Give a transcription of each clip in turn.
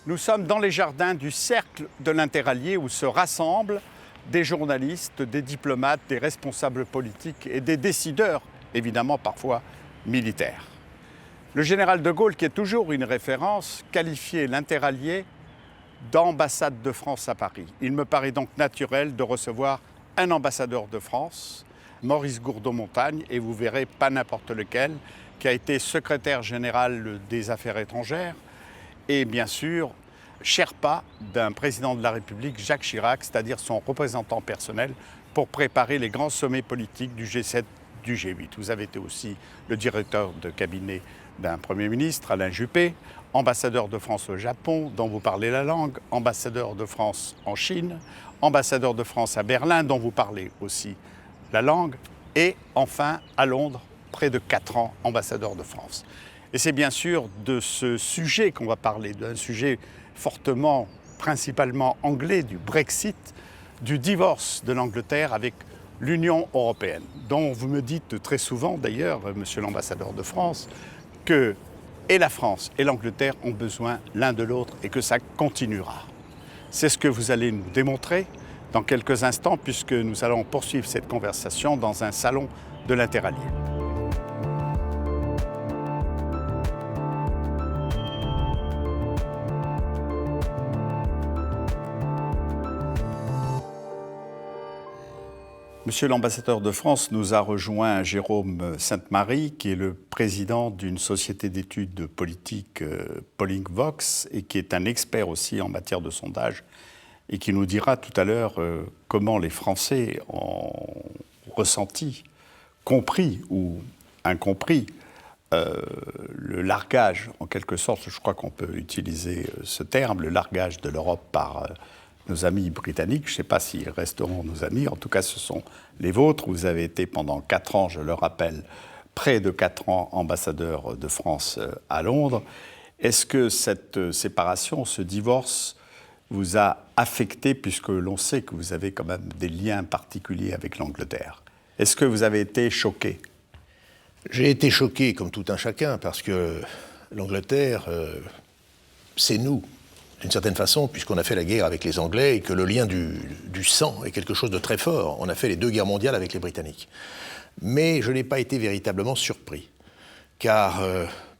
Nous sommes dans les jardins du Cercle de l'Interallié où se rassemblent des journalistes, des diplomates, des responsables politiques et des décideurs, évidemment parfois militaires. Le général de Gaulle, qui est toujours une référence, qualifiait l'Interallié d'ambassade de France à Paris. Il me paraît donc naturel de recevoir un ambassadeur de France, Maurice Gourdeau-Montagne, et vous verrez pas n'importe lequel, qui a été secrétaire général des Affaires étrangères et bien sûr Sherpa d'un président de la République, Jacques Chirac, c'est-à-dire son représentant personnel pour préparer les grands sommets politiques du G7, du G8. Vous avez été aussi le directeur de cabinet d'un Premier ministre, Alain Juppé, ambassadeur de France au Japon, dont vous parlez la langue, ambassadeur de France en Chine, ambassadeur de France à Berlin, dont vous parlez aussi la langue, et enfin à Londres, près de 4 ans, ambassadeur de France. Et c'est bien sûr de ce sujet qu'on va parler, d'un sujet fortement, principalement anglais, du Brexit, du divorce de l'Angleterre avec l'Union européenne, dont vous me dites très souvent d'ailleurs, monsieur l'ambassadeur de France, que et la France et l'Angleterre ont besoin l'un de l'autre et que ça continuera. C'est ce que vous allez nous démontrer dans quelques instants puisque nous allons poursuivre cette conversation dans un salon de l'Interallié. Monsieur l'ambassadeur de France nous a rejoint Jérôme Sainte-Marie, qui est le président d'une société d'études politiques Polling Vox et qui est un expert aussi en matière de sondage et qui nous dira tout à l'heure comment les Français ont ressenti, compris ou incompris le largage, en quelque sorte, je crois qu'on peut utiliser ce terme, le largage de l'Europe par nos amis britanniques. Je ne sais pas s'ils resteront nos amis, en tout cas ce sont les vôtres. Vous avez été pendant 4 ans, je le rappelle, près de 4 ans ambassadeur de France à Londres. Est-ce que cette séparation, ce divorce vous a affecté, puisque l'on sait que vous avez quand même des liens particuliers avec l'Angleterre? Est-ce que vous avez été choqué? J'ai été choqué, comme tout un chacun, parce que l'Angleterre, c'est nous, d'une certaine façon, puisqu'on a fait la guerre avec les Anglais et que le lien du sang est quelque chose de très fort. On a fait les 2 guerres mondiales avec les Britanniques. Mais je n'ai pas été véritablement surpris, car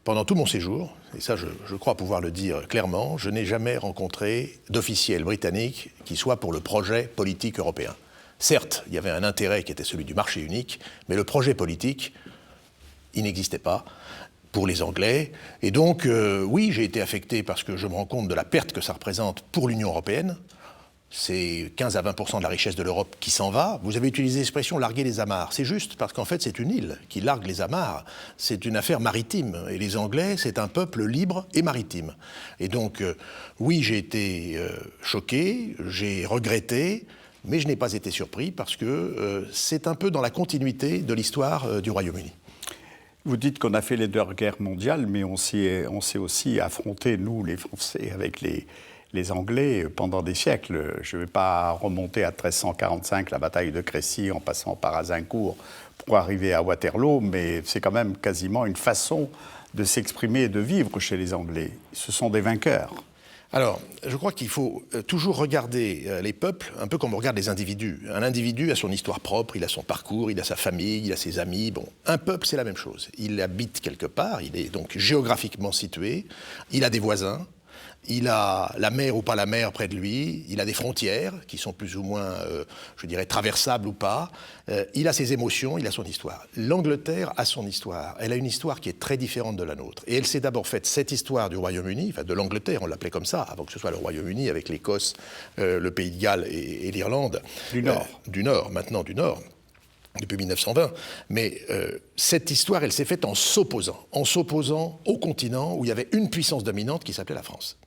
pendant tout mon séjour, et ça je crois pouvoir le dire clairement, je n'ai jamais rencontré d'officiel britannique qui soit pour le projet politique européen. Certes, il y avait un intérêt qui était celui du marché unique, mais le projet politique, il n'existait pas pour les Anglais. Et donc, oui, j'ai été affecté parce que je me rends compte de la perte que ça représente pour l'Union européenne. C'est 15 à 20% de la richesse de l'Europe qui s'en va. Vous avez utilisé l'expression « larguer les amarres ». C'est juste, parce qu'en fait, c'est une île qui largue les amarres. C'est une affaire maritime. Et les Anglais, c'est un peuple libre et maritime. Et donc, oui, j'ai été choqué, j'ai regretté, mais je n'ai pas été surpris parce que c'est un peu dans la continuité de l'histoire du Royaume-Uni. Vous dites qu'on a fait les 2 guerres mondiales, mais on s'est aussi affronté, nous, les Français, avec les Anglais pendant des siècles. Je ne vais pas remonter à 1345, la bataille de Crécy, en passant par Azincourt pour arriver à Waterloo, mais c'est quand même quasiment une façon de s'exprimer et de vivre chez les Anglais. Ce sont des vainqueurs. Alors, je crois qu'il faut toujours regarder les peuples un peu comme on regarde les individus. Un individu a son histoire propre, il a son parcours, il a sa famille, il a ses amis. Bon, un peuple, c'est la même chose. Il habite quelque part, il est donc géographiquement situé, il a des voisins, il a la mer ou pas la mer près de lui, il a des frontières qui sont plus ou moins, je dirais, traversables ou pas. Il a ses émotions, il a son histoire. L'Angleterre a son histoire. Elle a une histoire qui est très différente de la nôtre. Et elle s'est d'abord faite, cette histoire du Royaume-Uni, enfin de l'Angleterre, on l'appelait comme ça, avant que ce soit le Royaume-Uni, avec l'Écosse, le Pays de Galles et l'Irlande. Du Nord. Du Nord, maintenant du Nord. Depuis 1920, mais cette histoire, elle s'est faite en s'opposant au continent où il y avait une puissance dominante qui s'appelait la France.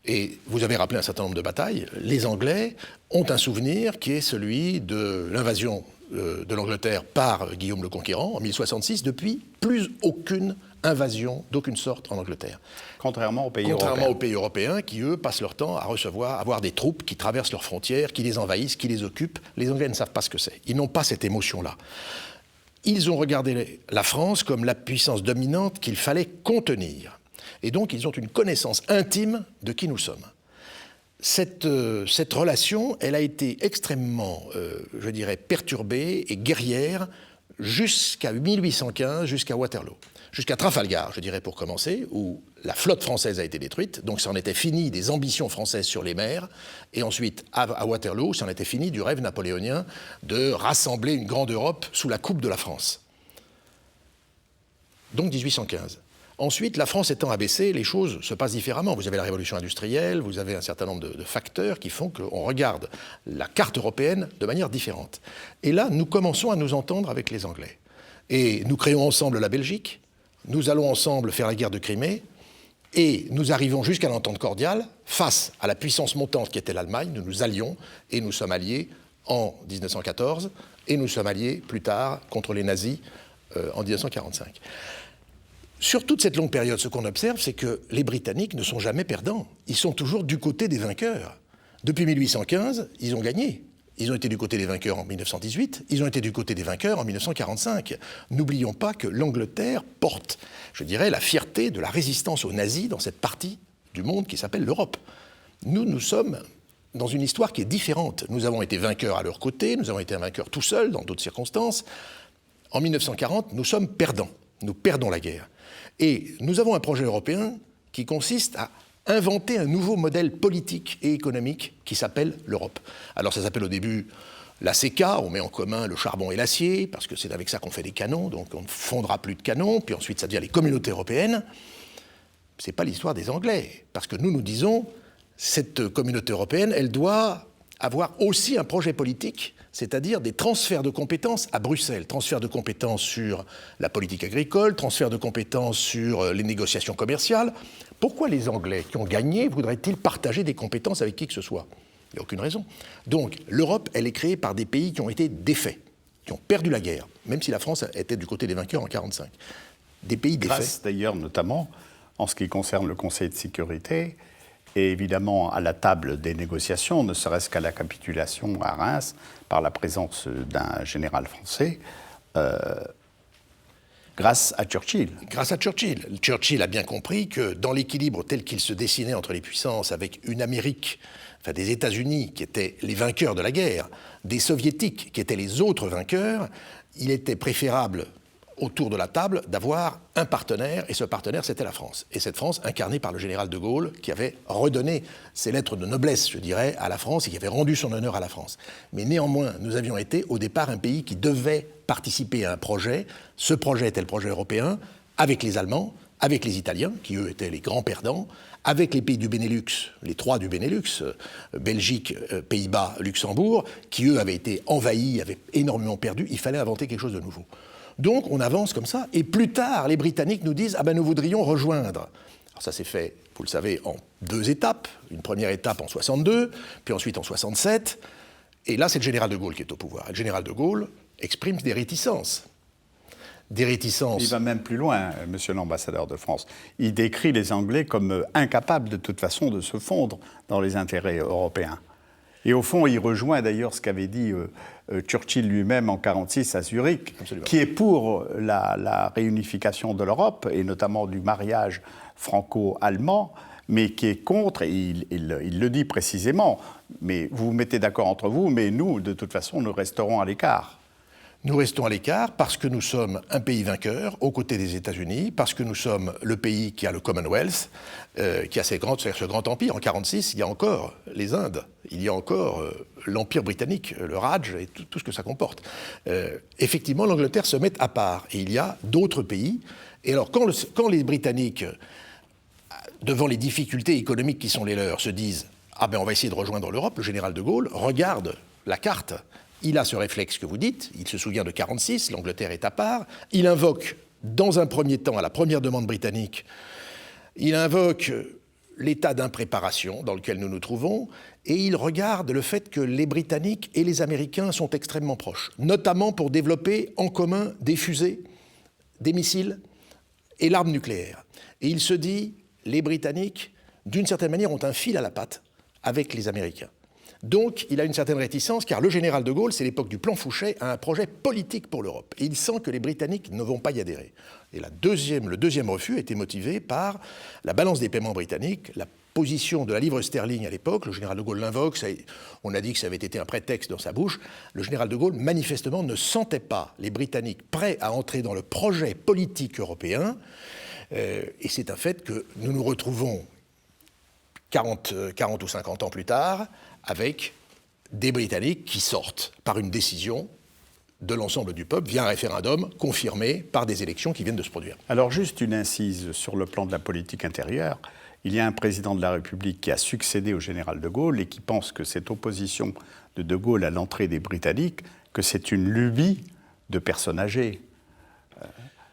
Et vous avez rappelé un certain nombre de batailles. Les Anglais ont un souvenir qui est celui de l'invasion de l'Angleterre par Guillaume le Conquérant en 1066, depuis plus aucune invasion d'aucune sorte en Angleterre. Contrairement aux pays européens qui, eux, passent leur temps à avoir des troupes qui traversent leurs frontières, qui les envahissent, qui les occupent. Les Anglais ne savent pas ce que c'est. Ils n'ont pas cette émotion-là. Ils ont regardé la France comme la puissance dominante qu'il fallait contenir. Et donc, ils ont une connaissance intime de qui nous sommes. Cette relation, elle a été extrêmement, je dirais, perturbée et guerrière jusqu'à 1815, jusqu'à Waterloo. Jusqu'à Trafalgar, je dirais, pour commencer, où la flotte française a été détruite. Donc, ça en était fini des ambitions françaises sur les mers. Et ensuite, à Waterloo, ça en était fini du rêve napoléonien de rassembler une grande Europe sous la coupe de la France. Donc, 1815. Ensuite, la France étant abaissée, les choses se passent différemment. Vous avez la révolution industrielle, vous avez un certain nombre de facteurs qui font qu'on regarde la carte européenne de manière différente. Et là, nous commençons à nous entendre avec les Anglais. Et nous créons ensemble la Belgique, nous allons ensemble faire la guerre de Crimée, et nous arrivons jusqu'à l'entente cordiale face à la puissance montante qui était l'Allemagne. Nous nous allions, et nous sommes alliés en 1914, et nous sommes alliés plus tard contre les nazis en 1945. Sur toute cette longue période, ce qu'on observe, c'est que les Britanniques ne sont jamais perdants. Ils sont toujours du côté des vainqueurs. Depuis 1815, ils ont gagné. Ils ont été du côté des vainqueurs en 1918, ils ont été du côté des vainqueurs en 1945. N'oublions pas que l'Angleterre porte, je dirais, la fierté de la résistance aux nazis dans cette partie du monde qui s'appelle l'Europe. Nous sommes dans une histoire qui est différente. Nous avons été vainqueurs à leur côté, nous avons été vainqueurs tout seuls dans d'autres circonstances. En 1940, nous sommes perdants. Nous perdons la guerre. Et nous avons un projet européen qui consiste à inventer un nouveau modèle politique et économique qui s'appelle l'Europe. Alors ça s'appelle au début la CECA, on met en commun le charbon et l'acier, parce que c'est avec ça qu'on fait des canons, donc on ne fondera plus de canons, puis ensuite ça devient les communautés européennes. Ce n'est pas l'histoire des Anglais, parce que nous disons, cette communauté européenne, elle doit avoir aussi un projet politique, c'est-à-dire des transferts de compétences à Bruxelles, transferts de compétences sur la politique agricole, transferts de compétences sur les négociations commerciales. Pourquoi les Anglais qui ont gagné voudraient-ils partager des compétences avec qui que ce soit ? Il n'y a aucune raison. Donc l'Europe, elle est créée par des pays qui ont été défaits, qui ont perdu la guerre, même si la France était du côté des vainqueurs en 1945. Des pays défaits. Grâce d'ailleurs notamment, en ce qui concerne le Conseil de sécurité, et évidemment à la table des négociations, ne serait-ce qu'à la capitulation à Reims, par la présence d'un général français, grâce à Churchill. Grâce à Churchill. Churchill a bien compris que dans l'équilibre tel qu'il se dessinait entre les puissances, avec une Amérique, enfin des États-Unis qui étaient les vainqueurs de la guerre, des Soviétiques qui étaient les autres vainqueurs, il était préférable autour de la table d'avoir un partenaire, et ce partenaire, c'était la France. Et cette France, incarnée par le général de Gaulle, qui avait redonné ses lettres de noblesse, je dirais, à la France, et qui avait rendu son honneur à la France. Mais néanmoins, nous avions été, au départ, un pays qui devait participer à un projet. Ce projet était le projet européen, avec les Allemands, avec les Italiens, qui, eux, étaient les grands perdants, avec les pays du Benelux, les trois du Benelux, Belgique, Pays-Bas, Luxembourg, qui, eux, avaient été envahis, avaient énormément perdu. Il fallait inventer quelque chose de nouveau. Donc on avance comme ça, et plus tard, les Britanniques nous disent « Ah ben nous voudrions rejoindre ». Alors ça s'est fait, vous le savez, en 2 étapes. Une première étape en 62, puis ensuite en 67. Et là, c'est le général de Gaulle qui est au pouvoir. Et le général de Gaulle exprime des réticences. Des réticences... Il va même plus loin, monsieur l'ambassadeur de France. Il décrit les Anglais comme incapables de toute façon de se fondre dans les intérêts européens. Et au fond, il rejoint d'ailleurs ce qu'avait dit Churchill lui-même en 1946 à Zurich, Absolument. Qui est pour la réunification de l'Europe, et notamment du mariage franco-allemand, mais qui est contre, et il le dit précisément, mais vous vous mettez d'accord entre vous, mais nous, de toute façon, nous resterons à l'écart. Nous restons à l'écart parce que nous sommes un pays vainqueur aux côtés des États-Unis, parce que nous sommes le pays qui a le Commonwealth, qui a ce grand empire. En 1946, il y a encore les Indes, il y a encore l'Empire britannique, le Raj et tout ce que ça comporte. Effectivement, l'Angleterre se met à part et il y a d'autres pays. Et alors, quand les Britanniques, devant les difficultés économiques qui sont les leurs, se disent « Ah ben on va essayer de rejoindre l'Europe », le général de Gaulle regarde la carte. Il a ce réflexe que vous dites, il se souvient de 1946, l'Angleterre est à part, il invoque, dans un premier temps, à la première demande britannique, il invoque l'état d'impréparation dans lequel nous nous trouvons, et il regarde le fait que les Britanniques et les Américains sont extrêmement proches, notamment pour développer en commun des fusées, des missiles et l'arme nucléaire. Et il se dit, les Britanniques, d'une certaine manière, ont un fil à la patte avec les Américains. Donc, il a une certaine réticence, car le général de Gaulle, c'est l'époque du plan Fouché, a un projet politique pour l'Europe. Et il sent que les Britanniques ne vont pas y adhérer. Et le deuxième refus a été motivé par la balance des paiements britanniques, la position de la livre sterling à l'époque. Le général de Gaulle l'invoque, on a dit que ça avait été un prétexte dans sa bouche. Le général de Gaulle, manifestement, ne sentait pas les Britanniques prêts à entrer dans le projet politique européen. Et c'est un fait que nous nous retrouvons 40 ou 50 ans plus tard avec des Britanniques qui sortent par une décision de l'ensemble du peuple via un référendum confirmé par des élections qui viennent de se produire. Alors juste une incise sur le plan de la politique intérieure. Il y a un président de la République qui a succédé au général de Gaulle et qui pense que cette opposition de Gaulle à l'entrée des Britanniques, que c'est une lubie de personnes âgées.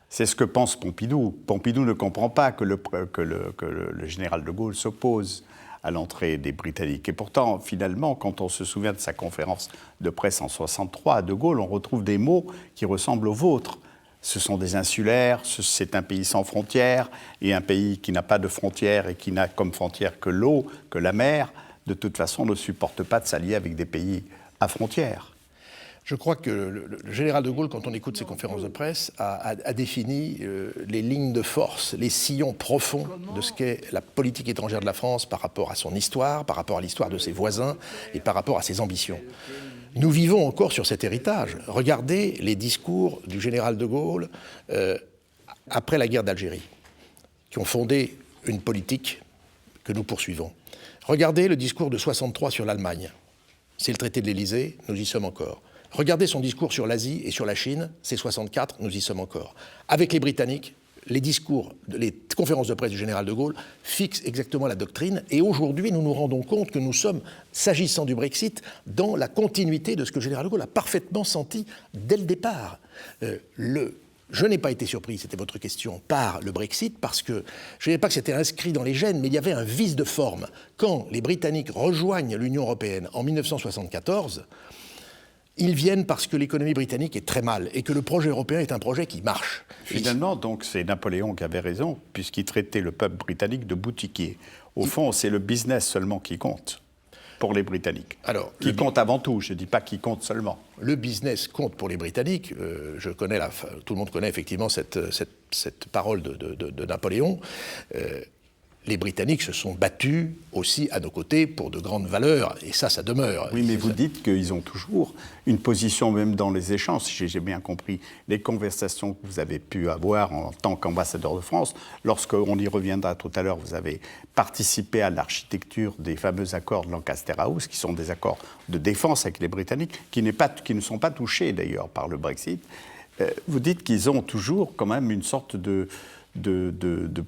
C'est ce que pense Pompidou. Pompidou ne comprend pas que le général de Gaulle s'oppose à l'entrée des Britanniques. Et pourtant, finalement, quand on se souvient de sa conférence de presse en 1963 à De Gaulle, on retrouve des mots qui ressemblent aux vôtres. Ce sont des insulaires, c'est un pays sans frontières, et un pays qui n'a pas de frontières et qui n'a comme frontière que l'eau, que la mer, de toute façon ne supporte pas de s'allier avec des pays à frontières. Je crois que le général de Gaulle, quand on écoute ses conférences de presse, a défini les lignes de force, les sillons profonds de ce qu'est la politique étrangère de la France par rapport à son histoire, par rapport à l'histoire de ses voisins et par rapport à ses ambitions. Nous vivons encore sur cet héritage. Regardez les discours du général de Gaulle après la guerre d'Algérie, qui ont fondé une politique que nous poursuivons. Regardez le discours de 1963 sur l'Allemagne. C'est le traité de l'Élysée, nous y sommes encore. Regardez son discours sur l'Asie et sur la Chine, c'est 64, nous y sommes encore. Avec les Britanniques, les conférences de presse du général de Gaulle fixent exactement la doctrine, et aujourd'hui nous nous rendons compte que nous sommes, s'agissant du Brexit, dans la continuité de ce que le général de Gaulle a parfaitement senti dès le départ. Je n'ai pas été surpris, c'était votre question, par le Brexit, parce que je ne dis pas que c'était inscrit dans les gènes, mais il y avait un vice de forme. Quand les Britanniques rejoignent l'Union européenne en 1974, ils viennent parce que l'économie britannique est très mal et que le projet européen est un projet qui marche. Finalement, donc, c'est Napoléon qui avait raison, puisqu'il traitait le peuple britannique de boutiquier. Au fond, c'est le business seulement qui compte pour les Britanniques. Alors, qui compte avant tout, je ne dis pas qui compte seulement. Le business compte pour les Britanniques. Tout le monde connaît effectivement cette parole de Napoléon. Les Britanniques se sont battus aussi à nos côtés pour de grandes valeurs, et ça demeure. Oui, mais vous dites qu'ils ont toujours une position, même dans les échanges, si j'ai bien compris, les conversations que vous avez pu avoir en tant qu'ambassadeur de France, lorsqu'on y reviendra tout à l'heure, vous avez participé à l'architecture des fameux accords de Lancaster House, qui sont des accords de défense avec les Britanniques, qui ne sont pas touchés d'ailleurs par le Brexit. Vous dites qu'ils ont toujours quand même une sorte de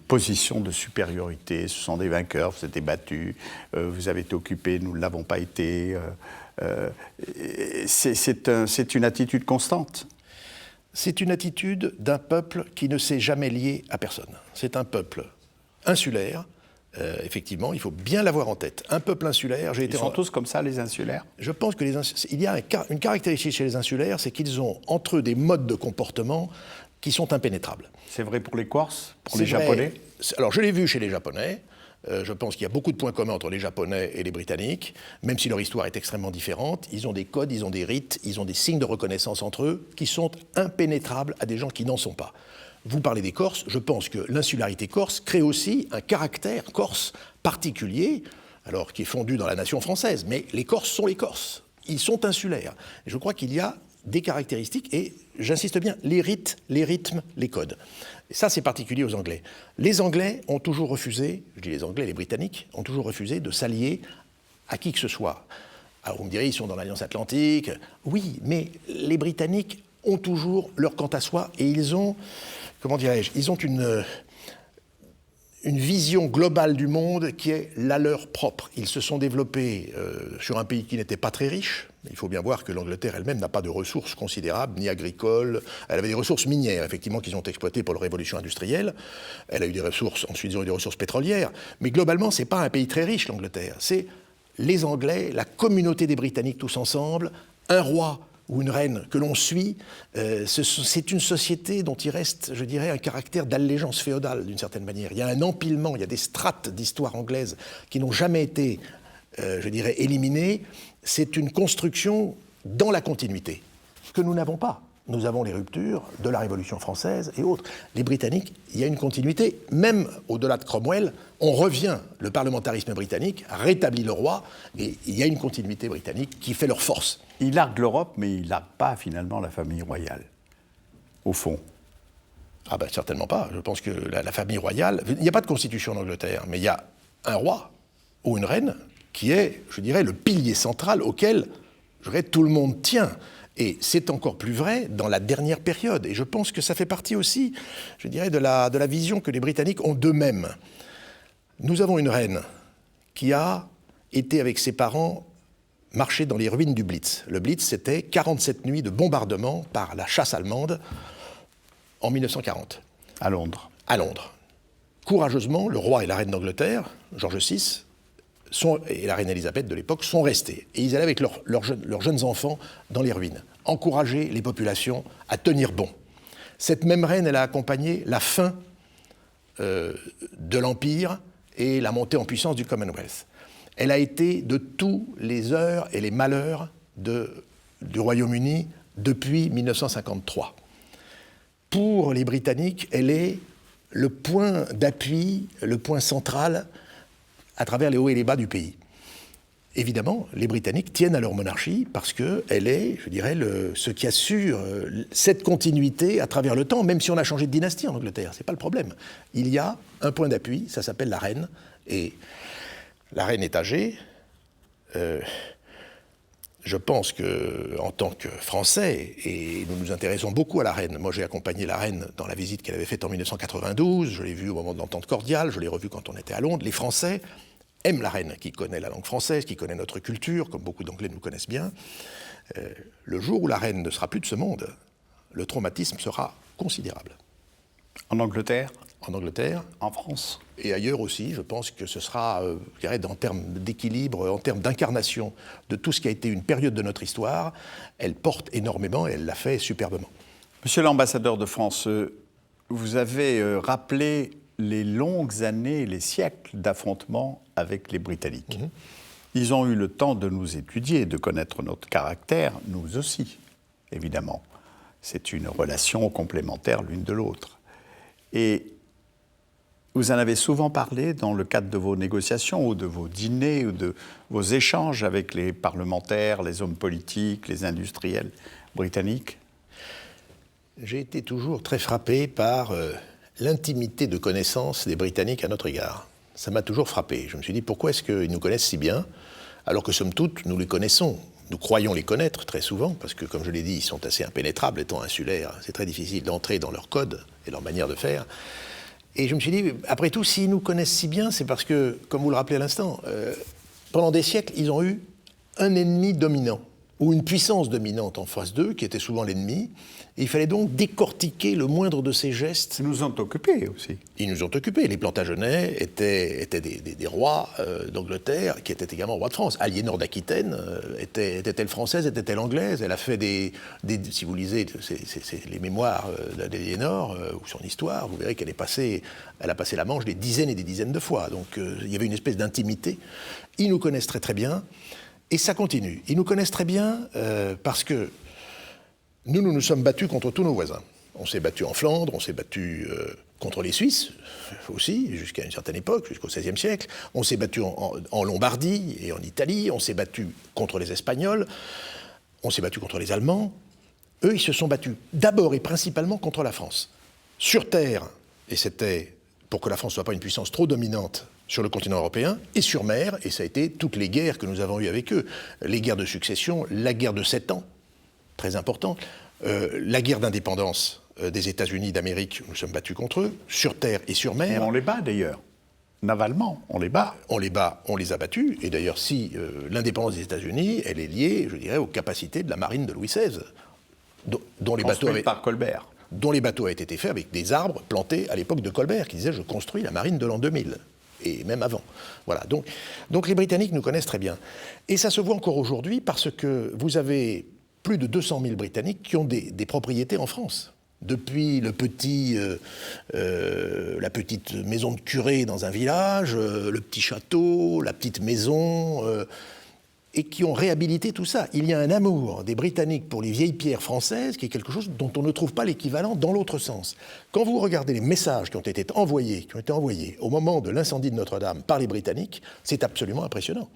position de supériorité. Ce sont des vainqueurs, vous êtes battus, vous avez été occupés, nous ne l'avons pas été. C'est une attitude constante. C'est une attitude d'un peuple qui ne s'est jamais lié à personne. C'est un peuple insulaire. Effectivement, il faut bien l'avoir en tête. Un peuple insulaire... Ils sont tous comme ça, les insulaires ? Je pense que il y a une caractéristique chez les insulaires, c'est qu'ils ont entre eux des modes de comportement qui sont impénétrables. C'est vrai pour les Corses, pour les Japonais ? Alors, je l'ai vu chez les Japonais. Je pense qu'il y a beaucoup de points communs entre les Japonais et les Britanniques, même si leur histoire est extrêmement différente. Ils ont des codes, ils ont des rites, ils ont des signes de reconnaissance entre eux qui sont impénétrables à des gens qui n'en sont pas. Vous parlez des Corses, je pense que l'insularité corse crée aussi un caractère corse particulier, alors qui est fondu dans la nation française, mais les Corses sont les Corses, ils sont insulaires. Et je crois qu'il y a des caractéristiques, et j'insiste bien, les rites, les rythmes, les codes. Et ça, c'est particulier aux Anglais. Les Anglais ont toujours refusé, je dis les Anglais, les Britanniques, ont toujours refusé de s'allier à qui que ce soit. Alors vous me direz, ils sont dans l'Alliance Atlantique. Oui, mais les Britanniques ont toujours leur quant à soi, et ils ont, comment dirais-je, ils ont une vision globale du monde qui est la leur propre. Ils se sont développés sur un pays qui n'était pas très riche. Il faut bien voir que l'Angleterre elle-même n'a pas de ressources considérables, ni agricoles. Elle avait des ressources minières, effectivement, qu'ils ont exploitées pour la révolution industrielle. Elle a eu des ressources, ensuite ils ont eu des ressources pétrolières. Mais globalement, ce n'est pas un pays très riche, l'Angleterre. C'est les Anglais, la communauté des Britanniques tous ensemble, un roi ou une reine que l'on suit, c'est une société dont il reste, je dirais, un caractère d'allégeance féodale, d'une certaine manière. Il y a un empilement, il y a des strates d'histoire anglaise qui n'ont jamais été je dirais, éliminée. C'est une construction dans la continuité, que nous n'avons pas. Nous avons les ruptures de la Révolution française et autres. Les Britanniques, il y a une continuité. Même au-delà de Cromwell, on revient, le parlementarisme britannique rétablit le roi, et il y a une continuité britannique qui fait leur force. Il largue l'Europe, mais il largue pas finalement la famille royale, au fond. Ah ben certainement pas. Je pense que la famille royale... Il n'y a pas de constitution en Angleterre, mais il y a un roi ou une reine qui est, je dirais, le pilier central auquel, je dirais, tout le monde tient. Et c'est encore plus vrai dans la dernière période. Et je pense que ça fait partie aussi, je dirais, de la vision que les Britanniques ont d'eux-mêmes. Nous avons une reine qui a été avec ses parents marcher dans les ruines du Blitz. Le Blitz, c'était 47 nuits de bombardement par la chasse allemande en 1940. À Londres. À Londres. Courageusement, le roi et la reine d'Angleterre, George VI, et la reine Elisabeth de l'époque, sont restés. Et ils allaient avec leurs jeunes enfants dans les ruines, encourager les populations à tenir bon. Cette même reine, elle a accompagné la fin de l'Empire et la montée en puissance du Commonwealth. Elle a été de tous les heures et les malheurs du Royaume-Uni depuis 1953. Pour les Britanniques, elle est le point d'appui, le point central à travers les hauts et les bas du pays. Évidemment, les Britanniques tiennent à leur monarchie parce qu'elle est, je dirais, ce qui assure cette continuité à travers le temps, même si on a changé de dynastie en Angleterre, c'est pas le problème. Il y a un point d'appui, ça s'appelle la reine, et la reine est âgée. Je pense qu'en tant que Français, et nous nous intéressons beaucoup à la reine, moi j'ai accompagné la reine dans la visite qu'elle avait faite en 1992, je l'ai vue au moment de l'entente cordiale, je l'ai revue quand on était à Londres. Les Français aiment la reine, qui connaît la langue française, qui connaît notre culture, comme beaucoup d'Anglais nous connaissent bien. Le jour où la reine ne sera plus de ce monde, le traumatisme sera considérable. En Angleterre ? En Angleterre. En France ? Et ailleurs aussi, je pense que ce sera, je dirais, en termes d'équilibre, en termes d'incarnation de tout ce qui a été une période de notre histoire, elle porte énormément et elle l'a fait superbement. Monsieur l'ambassadeur de France, vous avez rappelé les longues années, les siècles d'affrontements avec les Britanniques. Ils ont eu le temps de nous étudier, de connaître notre caractère, nous aussi, évidemment. C'est une relation complémentaire l'une de l'autre. Et vous en avez souvent parlé dans le cadre de vos négociations ou de vos dîners ou de vos échanges avec les parlementaires, les hommes politiques, les industriels britanniques. J'ai été toujours très frappé par l'intimité de connaissance des Britanniques à notre égard. Ça m'a toujours frappé. Je me suis dit, pourquoi est-ce qu'ils nous connaissent si bien, alors que somme toute, nous les connaissons. Nous croyons les connaître très souvent, parce que, comme je l'ai dit, ils sont assez impénétrables, étant insulaires. C'est très difficile d'entrer dans leur code et leur manière de faire. Et je me suis dit, après tout, s'ils nous connaissent si bien, c'est parce que, comme vous le rappelez à l'instant, pendant des siècles, ils ont eu un ennemi dominant, ou une puissance dominante en face d'eux, qui était souvent l'ennemi. Et il fallait donc décortiquer le moindre de ces gestes. Ils nous ont occupés aussi. Ils nous ont occupés. Les Plantagenets étaient des rois d'Angleterre, qui étaient également rois de France. Aliénor d'Aquitaine était-elle française, était-elle anglaise? Elle a fait si vous lisez les mémoires d'Aliénor, ou son histoire, vous verrez qu'elle a passé la Manche des dizaines et des dizaines de fois. Donc il y avait une espèce d'intimité. Ils nous connaissent très très bien. Et ça continue. Ils nous connaissent très bien parce que nous sommes battus contre tous nos voisins. On s'est battus en Flandre, on s'est battus contre les Suisses aussi, jusqu'à une certaine époque, jusqu'au XVIe siècle. On s'est battus en Lombardie et en Italie. On s'est battus contre les Espagnols. On s'est battus contre les Allemands. Eux, ils se sont battus d'abord et principalement contre la France. Sur terre, et c'était pour que la France ne soit pas une puissance trop dominante sur le continent européen, et sur mer, et ça a été toutes les guerres que nous avons eues avec eux. Les guerres de succession, la guerre de 7 ans, très important, la guerre d'indépendance des États-Unis d'Amérique, nous sommes battus contre eux, sur terre et sur mer. Et on les bat d'ailleurs, navalement, on les bat. On les bat, on les a battus, et d'ailleurs si l'indépendance des États-Unis, elle est liée, je dirais, aux capacités de la marine de Louis XVI, dont les bateaux avaient... par Colbert. Dont les bateaux avaient été faits avec des arbres plantés à l'époque de Colbert, qui disait « je construis la marine de l'an 2000 ». Et même avant. Voilà. Donc les Britanniques nous connaissent très bien. Et ça se voit encore aujourd'hui parce que vous avez plus de 200 000 Britanniques qui ont des propriétés en France. depuis la petite maison de curé dans un village, le petit château, la petite maison, et qui ont réhabilité tout ça. Il y a un amour des Britanniques pour les vieilles pierres françaises qui est quelque chose dont on ne trouve pas l'équivalent dans l'autre sens. Quand vous regardez les messages qui ont été envoyés au moment de l'incendie de Notre-Dame par les Britanniques, c'est absolument impressionnant.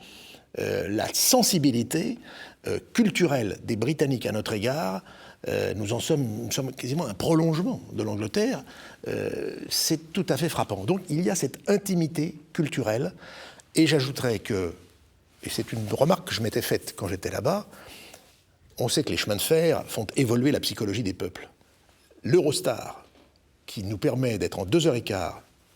La sensibilité culturelle des Britanniques à notre égard, nous sommes quasiment un prolongement de l'Angleterre, c'est tout à fait frappant. Donc il y a cette intimité culturelle, et j'ajouterais que, et c'est une remarque que je m'étais faite quand j'étais là-bas, on sait que les chemins de fer font évoluer la psychologie des peuples. L'Eurostar, qui nous permet d'être en 2h15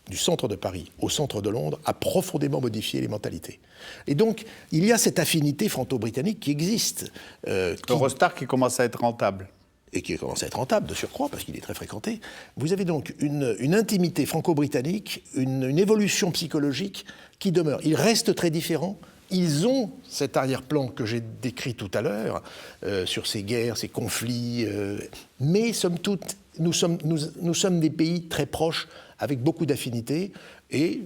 du centre de Paris au centre de Londres, a profondément modifié les mentalités. Et donc, il y a cette affinité franco-britannique qui existe. L'Eurostar qui commence à être rentable. Et qui commence à être rentable, de surcroît, parce qu'il est très fréquenté. Vous avez donc une intimité franco-britannique, une évolution psychologique qui demeure. Ils restent très différents. Ils ont cet arrière-plan que j'ai décrit tout à l'heure, sur ces guerres, ces conflits, mais somme toute, nous sommes des pays très proches, avec beaucoup d'affinités, et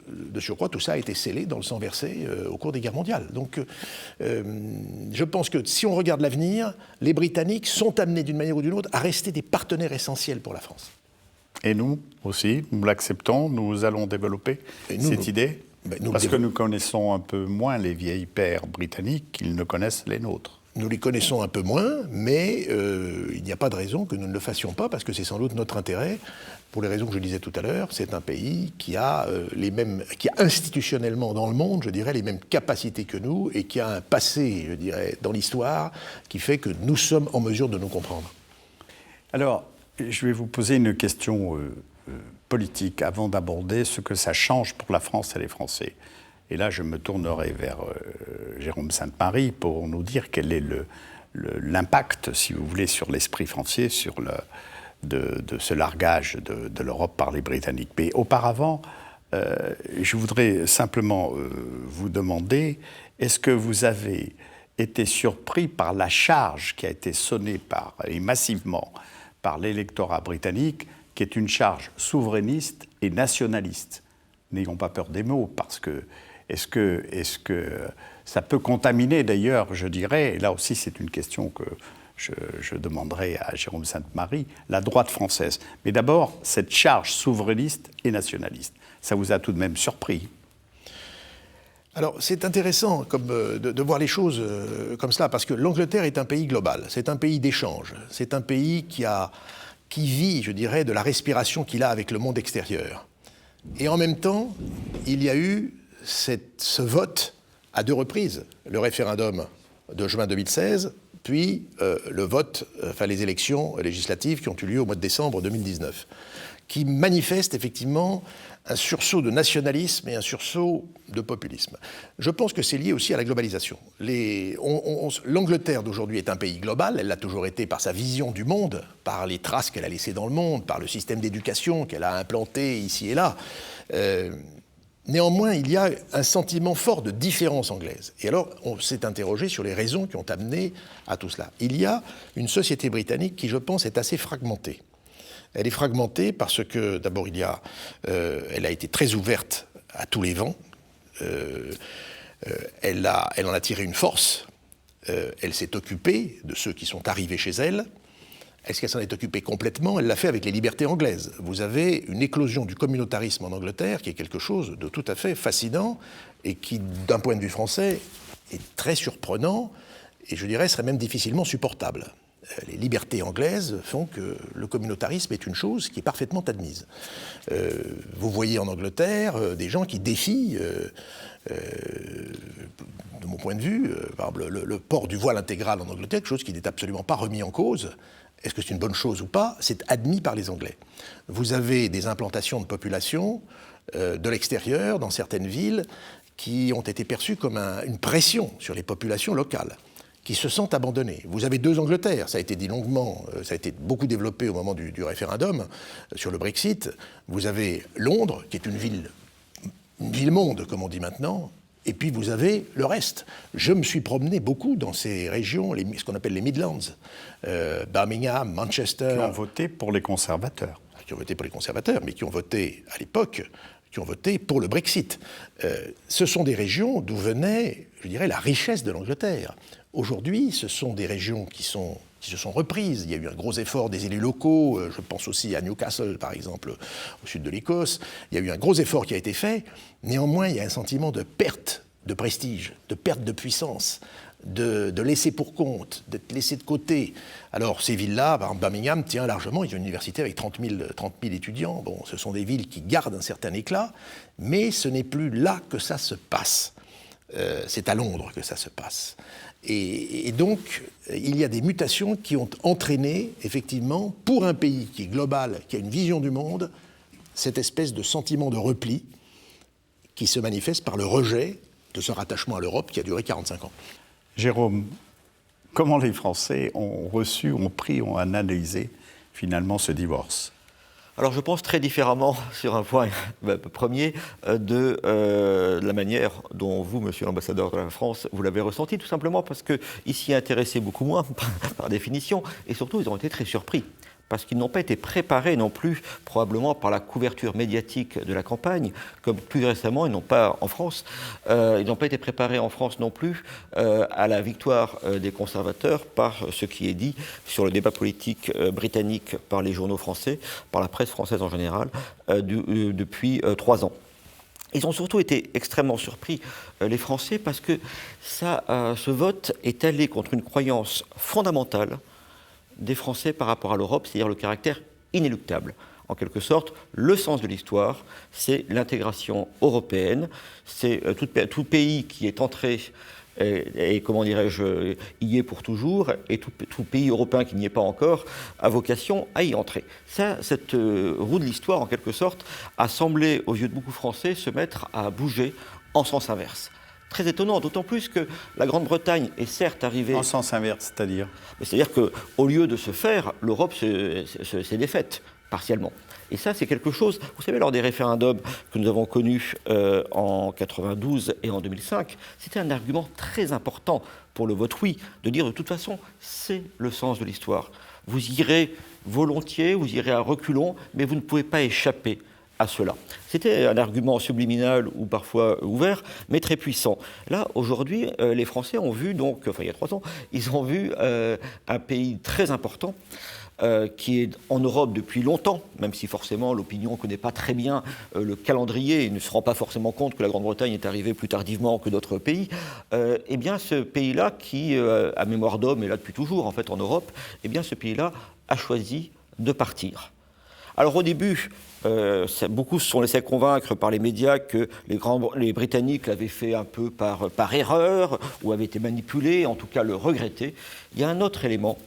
de surcroît, tout ça a été scellé dans le sang versé au cours des guerres mondiales. Donc, je pense que si on regarde l'avenir, les Britanniques sont amenés d'une manière ou d'une autre à rester des partenaires essentiels pour la France. Et nous aussi, nous l'acceptons, nous allons développer cette idée. Parce que nous connaissons un peu moins les vieilles paires britanniques qu'ils ne connaissent les nôtres. Nous les connaissons un peu moins, mais il n'y a pas de raison que nous ne le fassions pas, parce que c'est sans doute notre intérêt. Pour les raisons que je disais tout à l'heure, c'est un pays qui a qui a institutionnellement dans le monde, je dirais, les mêmes capacités que nous, et qui a un passé, je dirais, dans l'histoire, qui fait que nous sommes en mesure de nous comprendre. Alors, je vais vous poser une question politique avant d'aborder ce que ça change pour la France et les Français. Et là, je me tournerai vers Jérôme Sainte-Marie pour nous dire quel est l'impact, si vous voulez, sur l'esprit français, de ce largage de l'Europe par les Britanniques. Mais auparavant, je voudrais simplement vous demander, est-ce que vous avez été surpris par la charge qui a été sonnée et massivement par l'électorat britannique, qui est une charge souverainiste et nationaliste? N'ayons pas peur des mots, parce que est-ce que ça peut contaminer, d'ailleurs, je dirais, et là aussi c'est une question que je demanderai à Jérôme Sainte-Marie, la droite française. Mais d'abord, cette charge souverainiste et nationaliste, ça vous a tout de même surpris? Alors, c'est intéressant de voir les choses comme cela, parce que l'Angleterre est un pays global, c'est un pays d'échange, c'est un pays qui vit, je dirais, de la respiration qu'il a avec le monde extérieur. Et en même temps, il y a eu ce vote à 2 reprises, le référendum de juin 2016, puis les élections législatives qui ont eu lieu au mois de décembre 2019, qui manifestent effectivement un sursaut de nationalisme et un sursaut de populisme. Je pense que c'est lié aussi à la globalisation. L'Angleterre d'aujourd'hui est un pays global, elle l'a toujours été par sa vision du monde, par les traces qu'elle a laissées dans le monde, par le système d'éducation qu'elle a implanté ici et là. Néanmoins, il y a un sentiment fort de différence anglaise. Et alors, on s'est interrogé sur les raisons qui ont amené à tout cela. Il y a une société britannique qui, je pense, est assez fragmentée. Elle est fragmentée parce que, d'abord, elle a été très ouverte à tous les vents. Elle en a tiré une force. Elle s'est occupée de ceux qui sont arrivés chez elle. Est-ce qu'elle s'en est occupée complètement? Elle l'a fait avec les libertés anglaises. Vous avez une éclosion du communautarisme en Angleterre qui est quelque chose de tout à fait fascinant et qui, d'un point de vue français, est très surprenant et, je dirais, serait même difficilement supportable. Les libertés anglaises font que le communautarisme est une chose qui est parfaitement admise. Vous voyez en Angleterre des gens qui défient, de mon point de vue, par exemple, le port du voile intégral en Angleterre, quelque chose qui n'est absolument pas remis en cause. Est-ce que c'est une bonne chose ou pas? C'est admis par les Anglais. Vous avez des implantations de population de l'extérieur, dans certaines villes, qui ont été perçues comme une pression sur les populations locales, qui se sentent abandonnées. Vous avez 2 Angleterres, ça a été dit longuement, ça a été beaucoup développé au moment du référendum sur le Brexit. Vous avez Londres, qui est une ville-monde, comme on dit maintenant, Et puis vous avez le reste. Je me suis promené beaucoup dans ces régions, ce qu'on appelle les Midlands, Birmingham, Manchester. Qui ont voté pour les conservateurs. Qui ont voté pour les conservateurs, mais qui ont voté à l'époque, qui ont voté pour le Brexit. Ce sont des régions d'où venait, je dirais, la richesse de l'Angleterre. Aujourd'hui, ce sont des régions qui se sont reprises. Il y a eu un gros effort des élus locaux, je pense aussi à Newcastle, par exemple, au sud de l'Écosse. Il y a eu un gros effort qui a été fait. Néanmoins, il y a un sentiment de perte de prestige, de perte de puissance, de laisser pour compte, d'être laissé de côté. Alors, ces villes-là, par exemple, Birmingham tient largement, il y a une université avec 30 000 étudiants. Bon, ce sont des villes qui gardent un certain éclat, mais ce n'est plus là que ça se passe. C'est à Londres que ça se passe. Et donc, il y a des mutations qui ont entraîné, effectivement, pour un pays qui est global, qui a une vision du monde, cette espèce de sentiment de repli qui se manifeste par le rejet de ce rattachement à l'Europe qui a duré 45 ans. Jérôme, comment les Français ont reçu, ont pris, ont analysé finalement ce divorce ? Alors je pense très différemment sur un point premier de la manière dont vous, monsieur l'ambassadeur de la France, vous l'avez ressenti, tout simplement parce qu'ils s'y intéressaient beaucoup moins, par définition, et surtout ils ont été très surpris. Parce qu'ils n'ont pas été préparés non plus, probablement par la couverture médiatique de la campagne, comme plus récemment, ils n'ont pas en France, ils n'ont pas été préparés en France non plus à la victoire des conservateurs par ce qui est dit sur le débat politique britannique par les journaux français, par la presse française en général, depuis 3 ans. Ils ont surtout été extrêmement surpris, les Français, parce que ce vote est allé contre une croyance fondamentale des Français par rapport à l'Europe, c'est-à-dire le caractère inéluctable. En quelque sorte, le sens de l'histoire, c'est l'intégration européenne, c'est tout pays qui est entré, et comment dirais-je, y est pour toujours, et tout pays européen qui n'y est pas encore, a vocation à y entrer. Cette roue de l'histoire, en quelque sorte, a semblé, aux yeux de beaucoup de Français, se mettre à bouger en sens inverse. Très étonnant, d'autant plus que la Grande-Bretagne est certes arrivée... En sens inverse, c'est-à-dire ? C'est-à-dire qu'au lieu de se faire, l'Europe s'est défaite, partiellement. Et ça, c'est quelque chose... Vous savez, lors des référendums que nous avons connus en 92 et en 2005, c'était un argument très important pour le vote oui, de dire de toute façon, c'est le sens de l'histoire. Vous irez volontiers, vous irez à reculons, mais vous ne pouvez pas échapper à cela. C'était un argument subliminal ou parfois ouvert, mais très puissant. Là, aujourd'hui, les Français ont vu, donc, enfin il y a 3 ans, ils ont vu un pays très important qui est en Europe depuis longtemps, même si forcément l'opinion ne connaît pas très bien le calendrier et ne se rend pas forcément compte que la Grande-Bretagne est arrivée plus tardivement que d'autres pays, eh bien ce pays-là, qui, à mémoire d'homme, est là depuis toujours en fait en Europe, eh bien ce pays-là a choisi de partir. Alors au début, beaucoup se sont laissés convaincre par les médias que les Britanniques l'avaient fait un peu par erreur ou avaient été manipulés, en tout cas le regrettaient. Il y a un autre élément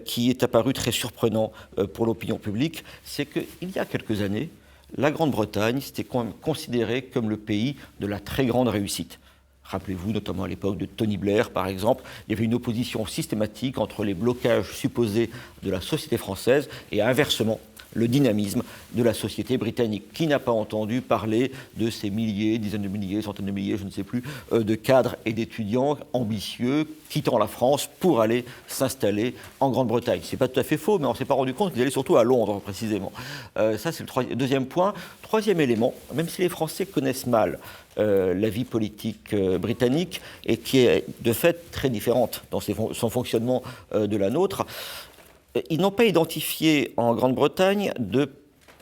qui est apparu très surprenant pour l'opinion publique, c'est qu'il y a quelques années, la Grande-Bretagne c'était considéré comme le pays de la très grande réussite. Rappelez-vous, notamment à l'époque de Tony Blair, par exemple, il y avait une opposition systématique entre les blocages supposés de la société française et inversement, le dynamisme de la société britannique. Qui n'a pas entendu parler de ces milliers, dizaines de milliers, centaines de milliers, je ne sais plus, de cadres et d'étudiants ambitieux quittant la France pour aller s'installer en Grande-Bretagne. C'est pas tout à fait faux, mais on ne s'est pas rendu compte qu'ils allaient surtout à Londres, précisément. Ça, c'est le deuxième point. Troisième élément, même si les Français connaissent mal la vie politique britannique, et qui est de fait très différente dans son fonctionnement de la nôtre, ils n'ont pas identifié en Grande-Bretagne de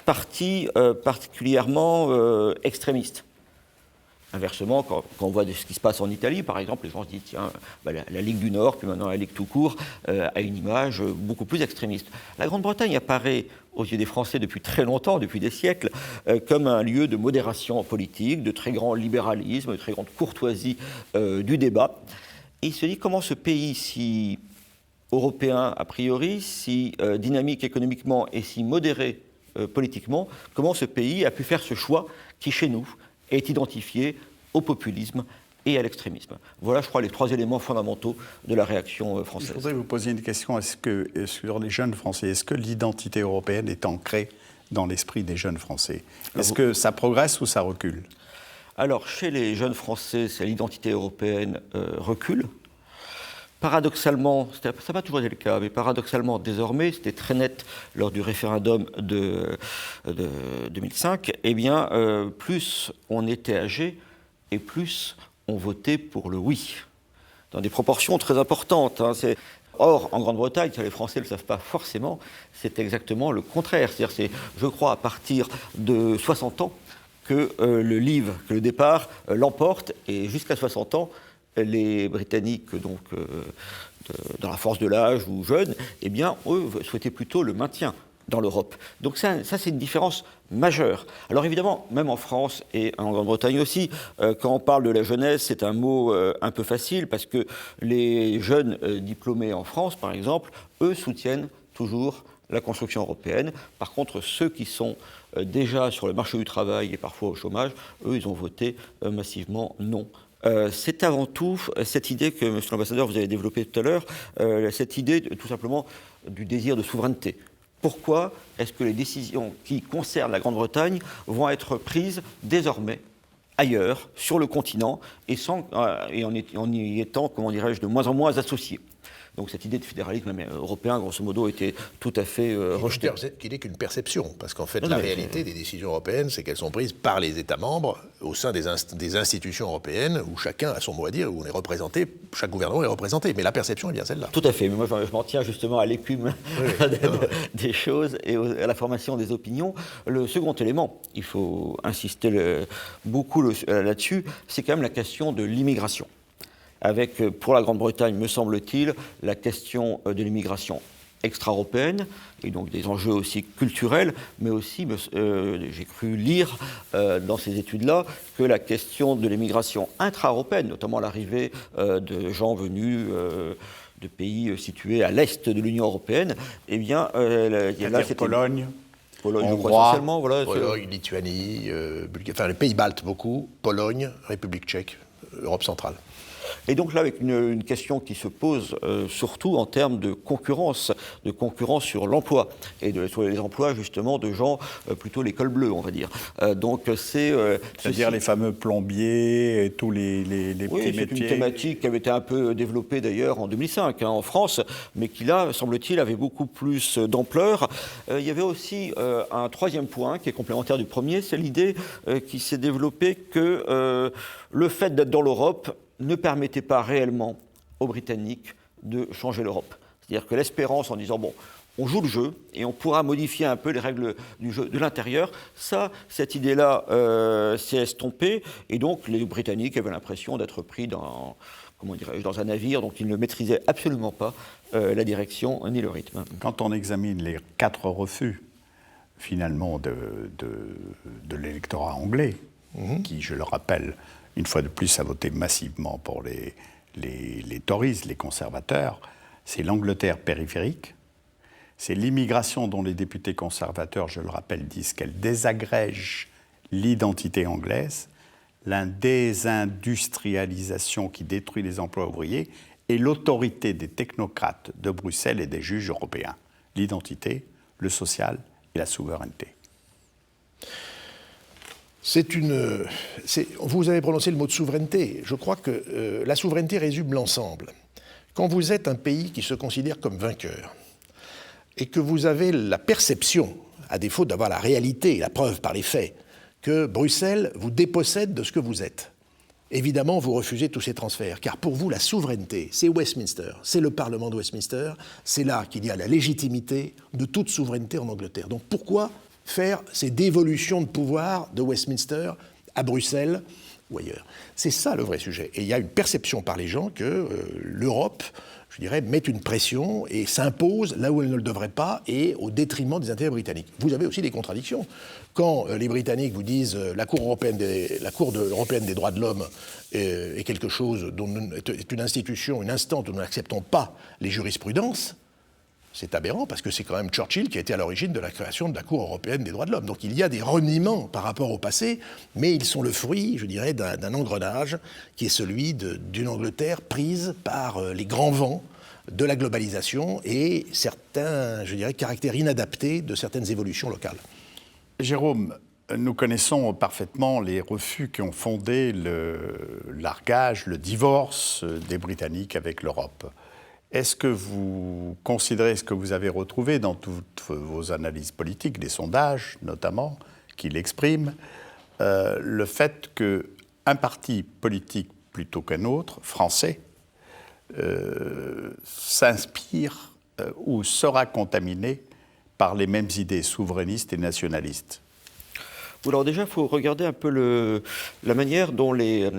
partis particulièrement extrémistes. Inversement, quand on voit ce qui se passe en Italie, par exemple, les gens se disent tiens, la Ligue du Nord, puis maintenant la Ligue tout court, a une image beaucoup plus extrémiste. La Grande-Bretagne apparaît aux yeux des Français depuis très longtemps, depuis des siècles, comme un lieu de modération politique, de très grand libéralisme, de très grande courtoisie du débat. Et il se dit comment ce pays, si européen a priori, si dynamique économiquement et si modéré politiquement, comment ce pays a pu faire ce choix qui, chez nous, est identifié au populisme et à l'extrémisme. Voilà, je crois, les 3 éléments fondamentaux de la réaction française. Je voudrais vous poser une question sur les jeunes Français. Est-ce que l'identité européenne est ancrée dans l'esprit des jeunes Français ? Est-ce que ça progresse ou ça recule ? Alors, chez les jeunes Français, c'est l'identité européenne recule. Paradoxalement, ça n'a pas toujours été le cas, mais paradoxalement, désormais, c'était très net lors du référendum de 2005, eh bien, plus on était âgé et plus on votait pour le oui, dans des proportions très importantes. Or, en Grande-Bretagne, les Français ne le savent pas forcément, c'est exactement le contraire. C'est-à-dire, c'est, je crois, à partir de 60 ans que le Leave, que le départ, l'emporte, et jusqu'à 60 ans, les Britanniques, donc, dans la force de l'âge ou jeunes, eh bien, eux, souhaitaient plutôt le maintien dans l'Europe. Donc ça c'est une différence majeure. Alors évidemment, même en France et en Grande-Bretagne aussi, quand on parle de la jeunesse, c'est un mot un peu facile, parce que les jeunes diplômés en France, par exemple, eux soutiennent toujours la construction européenne. Par contre, ceux qui sont déjà sur le marché du travail et parfois au chômage, eux, ils ont voté massivement non. C'est avant tout cette idée que, monsieur l'ambassadeur, vous avez développée tout à l'heure, cette idée tout simplement du désir de souveraineté. Pourquoi est-ce que les décisions qui concernent la Grande-Bretagne vont être prises désormais ailleurs, sur le continent, et en y étant, comment dirais-je, de moins en moins associés? Donc cette idée de fédéralisme européen, grosso modo, était tout à fait rejetée. Qu'il n'est qu'une perception, parce qu'en fait, la réalité des décisions européennes, c'est qu'elles sont prises par les États membres au sein des institutions européennes, où chacun a son mot à dire, où on est représenté, chaque gouvernement est représenté. Mais la perception est bien celle-là. Tout à fait. Mais moi, je m'en tiens justement à l'écume des choses et à la formation des opinions. Le second élément, il faut insister beaucoup là-dessus, c'est quand même la question de l'immigration. Avec, pour la Grande-Bretagne, me semble-t-il, la question de l'immigration extra-européenne, et donc des enjeux aussi culturels, mais aussi, j'ai cru lire dans ces études-là, que la question de l'immigration intra-européenne, notamment l'arrivée de gens venus de pays situés à l'est de l'Union européenne, eh bien, là, c'est Pologne, Hongrois, voilà, Pologne, Lituanie, Bulgarie, enfin les pays baltes beaucoup, Pologne, République tchèque, Europe centrale. Et donc là, avec une question qui se pose surtout en termes de concurrence sur l'emploi, et sur les emplois justement de gens plutôt les cols bleus, on va dire. C'est-à-dire les fameux plombiers et tous les petits métiers. C'est une thématique qui avait été un peu développée d'ailleurs en 2005 en France, mais qui là, semble-t-il, avait beaucoup plus d'ampleur. Il y avait aussi un troisième point qui est complémentaire du premier, c'est l'idée qui s'est développée que le fait d'être dans l'Europe ne permettait pas réellement aux Britanniques de changer l'Europe. C'est-à-dire que l'espérance en disant, bon, on joue le jeu et on pourra modifier un peu les règles du jeu de l'intérieur, cette idée-là s'est estompée, et donc les Britanniques avaient l'impression d'être pris dans un navire dont ils ne maîtrisaient absolument pas la direction ni le rythme. Quand on examine les 4 refus, finalement, de l'électorat anglais, qui, je le rappelle, une fois de plus, a voté massivement pour les Tories, les conservateurs, c'est l'Angleterre périphérique, c'est l'immigration dont les députés conservateurs, je le rappelle, disent qu'elle désagrège l'identité anglaise, la désindustrialisation qui détruit les emplois ouvriers et l'autorité des technocrates de Bruxelles et des juges européens. L'identité, le social et la souveraineté. Vous avez prononcé le mot de souveraineté. Je crois que la souveraineté résume l'ensemble. Quand vous êtes un pays qui se considère comme vainqueur et que vous avez la perception, à défaut d'avoir la réalité, la preuve par les faits, que Bruxelles vous dépossède de ce que vous êtes, évidemment, vous refusez tous ces transferts, car pour vous, la souveraineté, c'est Westminster, c'est le Parlement de Westminster, c'est là qu'il y a la légitimité de toute souveraineté en Angleterre. Donc pourquoi faire ces dévolutions de pouvoir de Westminster à Bruxelles ou ailleurs? C'est ça le vrai sujet. Et il y a une perception par les gens que l'Europe, je dirais, met une pression et s'impose là où elle ne le devrait pas et au détriment des intérêts britanniques. Vous avez aussi des contradictions. Quand les Britanniques vous disent la Cour européenne des droits de l'homme est quelque chose est une institution, une instance où nous n'acceptons pas les jurisprudences, c'est aberrant parce que c'est quand même Churchill qui a été à l'origine de la création de la Cour européenne des droits de l'homme. Donc il y a des reniements par rapport au passé, mais ils sont le fruit, je dirais, d'un engrenage qui est celui d'une Angleterre prise par les grands vents de la globalisation et certains, je dirais, caractères inadaptés de certaines évolutions locales. Jérôme, nous connaissons parfaitement les refus qui ont fondé le largage, le divorce des Britanniques avec l'Europe. Est-ce que vous considérez ce que vous avez retrouvé dans toutes vos analyses politiques, des sondages notamment, qui l'expriment, le fait qu'un parti politique plutôt qu'un autre, français, s'inspire ou sera contaminé par les mêmes idées souverainistes et nationalistes? Alors déjà, il faut regarder un peu la manière dont les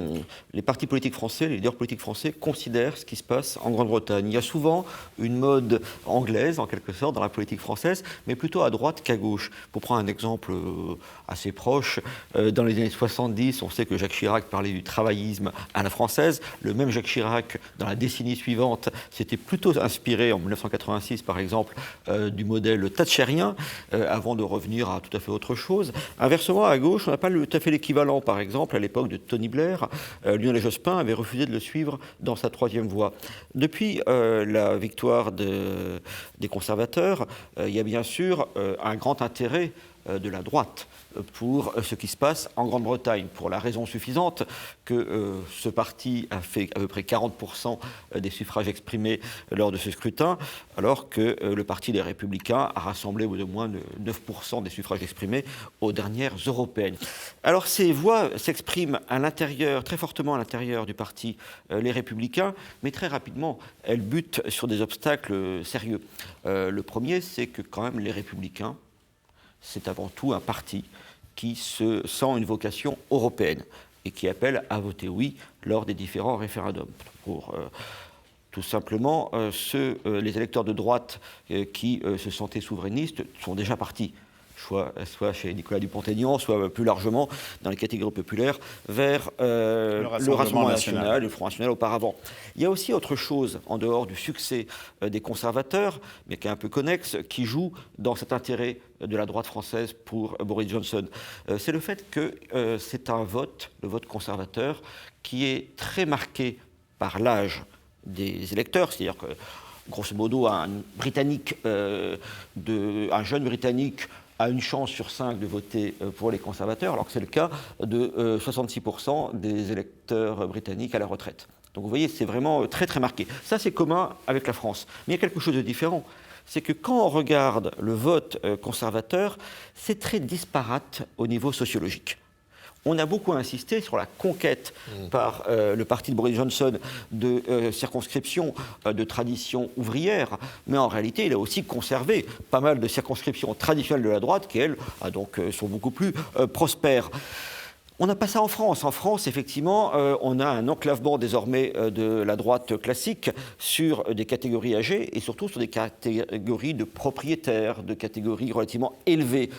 partis politiques français, les leaders politiques français considèrent ce qui se passe en Grande-Bretagne. Il y a souvent une mode anglaise, en quelque sorte, dans la politique française, mais plutôt à droite qu'à gauche. Pour prendre un exemple assez proche, dans les années 70, on sait que Jacques Chirac parlait du travaillisme à la française. Le même Jacques Chirac, dans la décennie suivante, s'était plutôt inspiré, en 1986 par exemple, du modèle thatchérien, avant de revenir à tout à fait autre chose. Inversement, à gauche, on n'a pas tout à fait l'équivalent. Par exemple, à l'époque de Tony Blair, Lionel Jospin avait refusé de le suivre dans sa troisième voie. Depuis la victoire des conservateurs, il y a bien sûr un grand intérêt de la droite pour ce qui se passe en Grande-Bretagne, pour la raison suffisante que ce parti a fait à peu près 40% des suffrages exprimés lors de ce scrutin, alors que le parti des Républicains a rassemblé au moins 9% des suffrages exprimés aux dernières européennes. Alors ces voix s'expriment à l'intérieur, très fortement à l'intérieur du parti les Républicains, mais très rapidement, elles butent sur des obstacles sérieux. Le premier, c'est que quand même les Républicains, c'est avant tout un parti qui se sent une vocation européenne et qui appelle à voter oui lors des différents référendums. Pour tout simplement, les électeurs de droite qui se sentaient souverainistes sont déjà partis, soit chez Nicolas Dupont-Aignan, soit plus largement dans les catégories populaires, vers le Rassemblement national, le Front national auparavant. Il y a aussi autre chose, en dehors du succès des conservateurs, mais qui est un peu connexe, qui joue dans cet intérêt de la droite française pour Boris Johnson. C'est le fait que c'est un vote, le vote conservateur, qui est très marqué par l'âge des électeurs, c'est-à-dire que, grosso modo, un jeune Britannique a une chance sur 5 de voter pour les conservateurs, alors que c'est le cas de 66% des électeurs britanniques à la retraite. Donc vous voyez, c'est vraiment très très marqué. Ça, c'est commun avec la France. Mais il y a quelque chose de différent. C'est que quand on regarde le vote conservateur, c'est très disparate au niveau sociologique. On a beaucoup insisté sur la conquête par le parti de Boris Johnson de circonscriptions de tradition ouvrière, mais en réalité, il a aussi conservé pas mal de circonscriptions traditionnelles de la droite qui, elles, sont beaucoup plus prospères. On n'a pas ça en France. En France, effectivement, on a un enclavement désormais de la droite classique sur des catégories âgées et surtout sur des catégories de propriétaires, de catégories relativement élevées.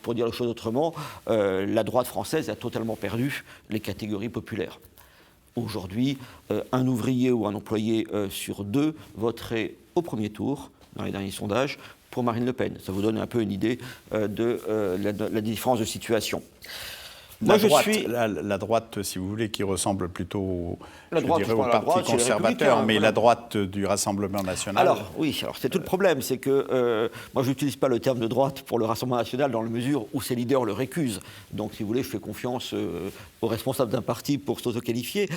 Pour dire les choses autrement, la droite française a totalement perdu les catégories populaires. Aujourd'hui, un ouvrier ou un employé sur 2 voterait au premier tour, dans les derniers sondages, pour Marine Le Pen. Ça vous donne un peu une idée de la différence de situation. La droite, si vous voulez, qui ressemble plutôt au Parti conservateur, mais la droite du Rassemblement national. Alors c'est tout le problème, c'est que moi je n'utilise pas le terme de droite pour le Rassemblement national dans la mesure où ses leaders le récusent. Donc si vous voulez, je fais confiance aux responsables d'un parti pour s'auto-qualifier.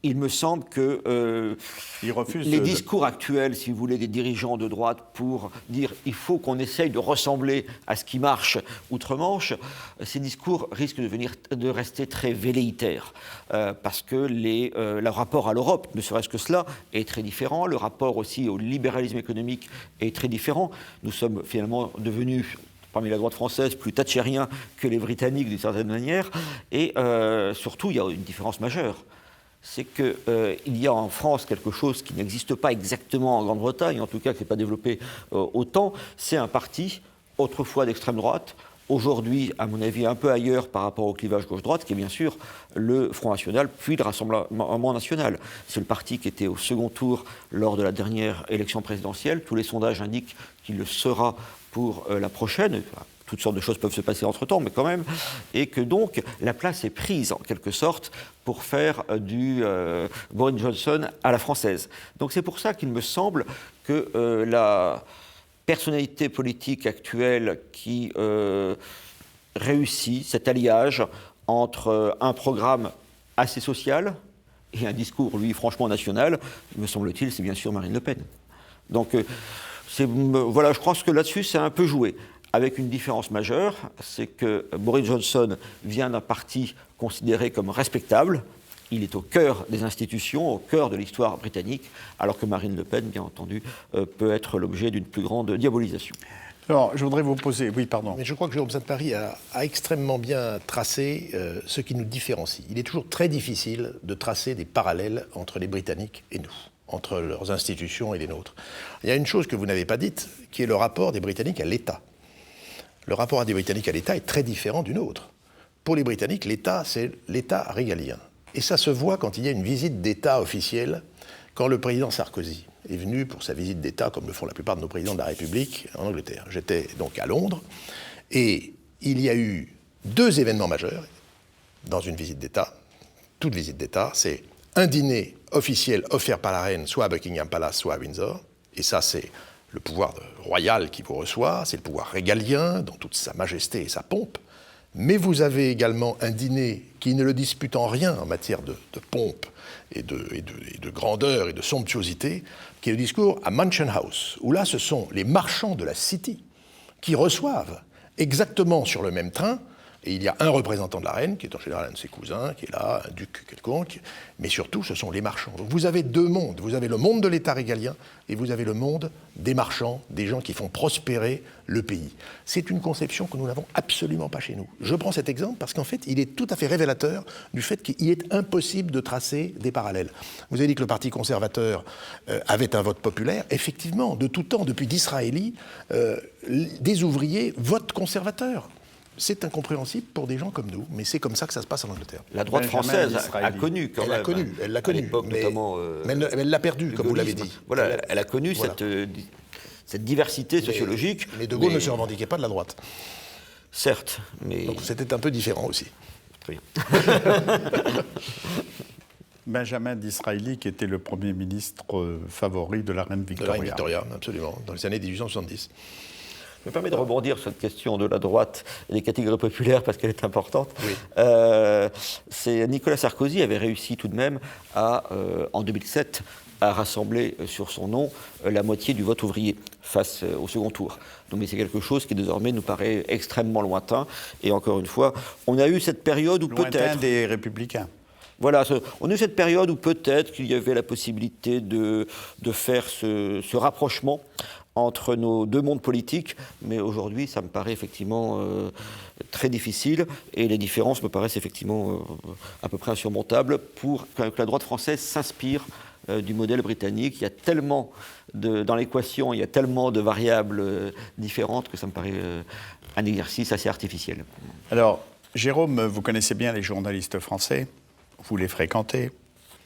Il me semble que les discours actuels, si vous voulez, des dirigeants de droite pour dire il faut qu'on essaye de ressembler à ce qui marche outre-Manche, ces discours risquent de rester très velléitaires parce que le rapport à l'Europe, ne serait-ce que cela, est très différent. Le rapport aussi au libéralisme économique est très différent. Nous sommes finalement devenus, parmi la droite française, plus thatchériens que les Britanniques d'une certaine manière. Et surtout, il y a une différence majeure. C'est qu'il y a en France quelque chose qui n'existe pas exactement en Grande-Bretagne, en tout cas qui n'est pas développé autant, c'est un parti, autrefois d'extrême droite, aujourd'hui, à mon avis, un peu ailleurs par rapport au clivage gauche-droite, qui est bien sûr le Front national, puis le Rassemblement national. C'est le parti qui était au second tour lors de la dernière élection présidentielle. Tous les sondages indiquent qu'il le sera pour la prochaine. Toutes sortes de choses peuvent se passer entre-temps, mais quand même, et que donc la place est prise en quelque sorte pour faire du Boris Johnson à la française. Donc c'est pour ça qu'il me semble que la personnalité politique actuelle qui réussi cet alliage entre un programme assez social et un discours, lui, franchement national, me semble-t-il, c'est bien sûr Marine Le Pen. Donc, voilà, je pense que là-dessus, c'est un peu joué. Avec une différence majeure, c'est que Boris Johnson vient d'un parti considéré comme respectable. Il est au cœur des institutions, au cœur de l'histoire britannique, alors que Marine Le Pen, bien entendu, peut être l'objet d'une plus grande diabolisation. Alors, je voudrais vous poser... Oui, pardon. Mais je crois que Jérôme Sainte-Marie a extrêmement bien tracé ce qui nous différencie. Il est toujours très difficile de tracer des parallèles entre les Britanniques et nous, entre leurs institutions et les nôtres. Il y a une chose que vous n'avez pas dite, qui est le rapport des Britanniques à l'État. Le rapport des Britanniques à l'État est très différent du nôtre. Pour les Britanniques, l'État, c'est l'État régalien. Et ça se voit quand il y a une visite d'État officielle, quand le président Sarkozy est venu pour sa visite d'État, comme le font la plupart de nos présidents de la République, en Angleterre. J'étais donc à Londres, et il y a eu 2 événements majeurs dans une visite d'État. Toute visite d'État, c'est un dîner officiel offert par la reine, soit à Buckingham Palace, soit à Windsor, et ça c'est le pouvoir royal qui vous reçoit, c'est le pouvoir régalien, dans toute sa majesté et sa pompe, mais vous avez également un dîner qui ne le dispute en rien en matière de pompe et de grandeur et de somptuosité, qui est le discours à Mansion House, où là, ce sont les marchands de la City qui reçoivent exactement sur le même train, et il y a un représentant de la reine, qui est en général un de ses cousins, qui est là, un duc quelconque, mais surtout, ce sont les marchands. Donc vous avez 2 mondes. Vous avez le monde de l'État régalien et vous avez le monde des marchands, des gens qui font prospérer le pays. C'est une conception que nous n'avons absolument pas chez nous. Je prends cet exemple parce qu'en fait, il est tout à fait révélateur du fait qu'il est impossible de tracer des parallèles. Vous avez dit que le Parti conservateur avait un vote populaire. Effectivement, de tout temps, depuis Disraeli, des ouvriers votent conservateurs. C'est incompréhensible pour des gens comme nous, mais c'est comme ça que ça se passe en Angleterre. La droite française a connu quand même. Elle l'a connu, mais elle l'a perdu, comme vous l'avez dit. Voilà, elle a connu cette diversité sociologique. Mais De Gaulle ne se revendiquait pas de la droite. Certes, mais... Donc c'était un peu différent aussi. Très bien. Benjamin Disraeli, qui était le Premier ministre favori de la reine Victoria. De la reine Victoria, absolument, dans les années 1870. Je me permets de rebondir sur cette question de la droite et des catégories populaires parce qu'elle est importante. Oui. Nicolas Sarkozy avait réussi tout de même en 2007 à rassembler sur son nom la moitié du vote ouvrier face au second tour. Donc, mais c'est quelque chose qui désormais nous paraît extrêmement lointain. Et encore une fois, on a eu cette période où peut-être... Lointain des Républicains. Voilà, on a eu cette période où peut-être qu'il y avait la possibilité de faire ce rapprochement entre nos 2 mondes politiques, mais aujourd'hui, ça me paraît effectivement très difficile, et les différences me paraissent effectivement à peu près insurmontables pour que la droite française s'inspire du modèle britannique. Il y a tellement, dans l'équation, il y a tellement de variables différentes que ça me paraît un exercice assez artificiel. Alors, Jérôme, vous connaissez bien les journalistes français, vous les fréquentez,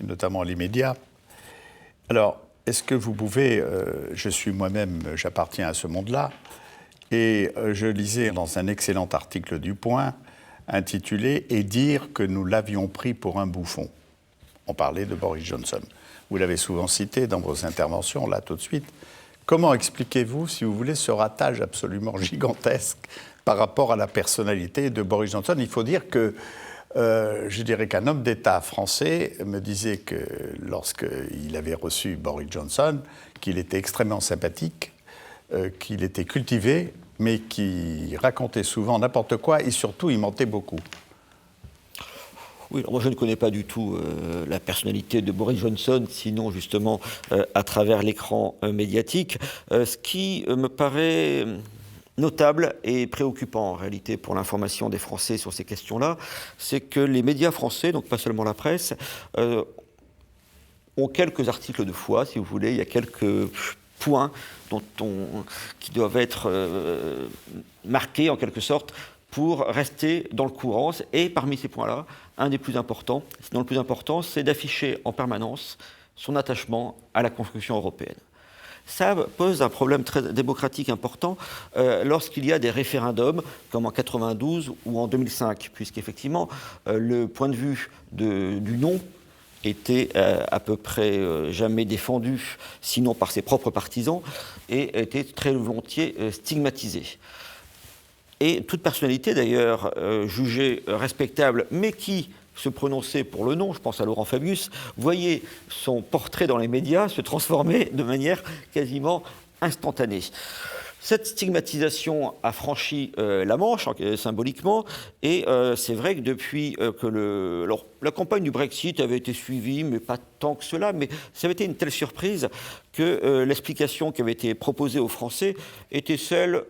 notamment les médias. Alors, est-ce que vous pouvez, je suis moi-même, j'appartiens à ce monde-là, et je lisais dans un excellent article du Point, intitulé « Et dire que nous l'avions pris pour un bouffon ». On parlait de Boris Johnson. Vous l'avez souvent cité dans vos interventions, là, tout de suite. Comment expliquez-vous, si vous voulez, ce ratage absolument gigantesque par rapport à la personnalité de Boris Johnson ? Il faut dire que je dirais qu'un homme d'État français me disait que lorsqu'il avait reçu Boris Johnson, qu'il était extrêmement sympathique, qu'il était cultivé, mais qu'il racontait souvent n'importe quoi et surtout il mentait beaucoup. Oui, alors moi je ne connais pas du tout la personnalité de Boris Johnson, sinon justement à travers l'écran médiatique. Ce qui me paraît notable et préoccupant en réalité pour l'information des Français sur ces questions-là, c'est que les médias français, donc pas seulement la presse, ont quelques articles de foi, si vous voulez, il y a quelques points qui doivent être marqués en quelque sorte pour rester dans le courant. Et parmi ces points-là, un des plus importants, sinon le plus important, c'est d'afficher en permanence son attachement à la construction européenne. Ça pose un problème très démocratique important lorsqu'il y a des référendums, comme en 92 ou en 2005, puisqu'effectivement, le point de vue du non était à peu près jamais défendu, sinon par ses propres partisans, et était très volontiers stigmatisé. Et toute personnalité d'ailleurs jugée respectable, mais qui se prononçait pour le non, je pense à Laurent Fabius, voyait son portrait dans les médias se transformer de manière quasiment instantanée. Cette stigmatisation a franchi la Manche, symboliquement, et c'est vrai que depuis que la campagne du Brexit avait été suivie, mais pas tant que cela, mais ça avait été une telle surprise que l'explication qui avait été proposée aux Français était celle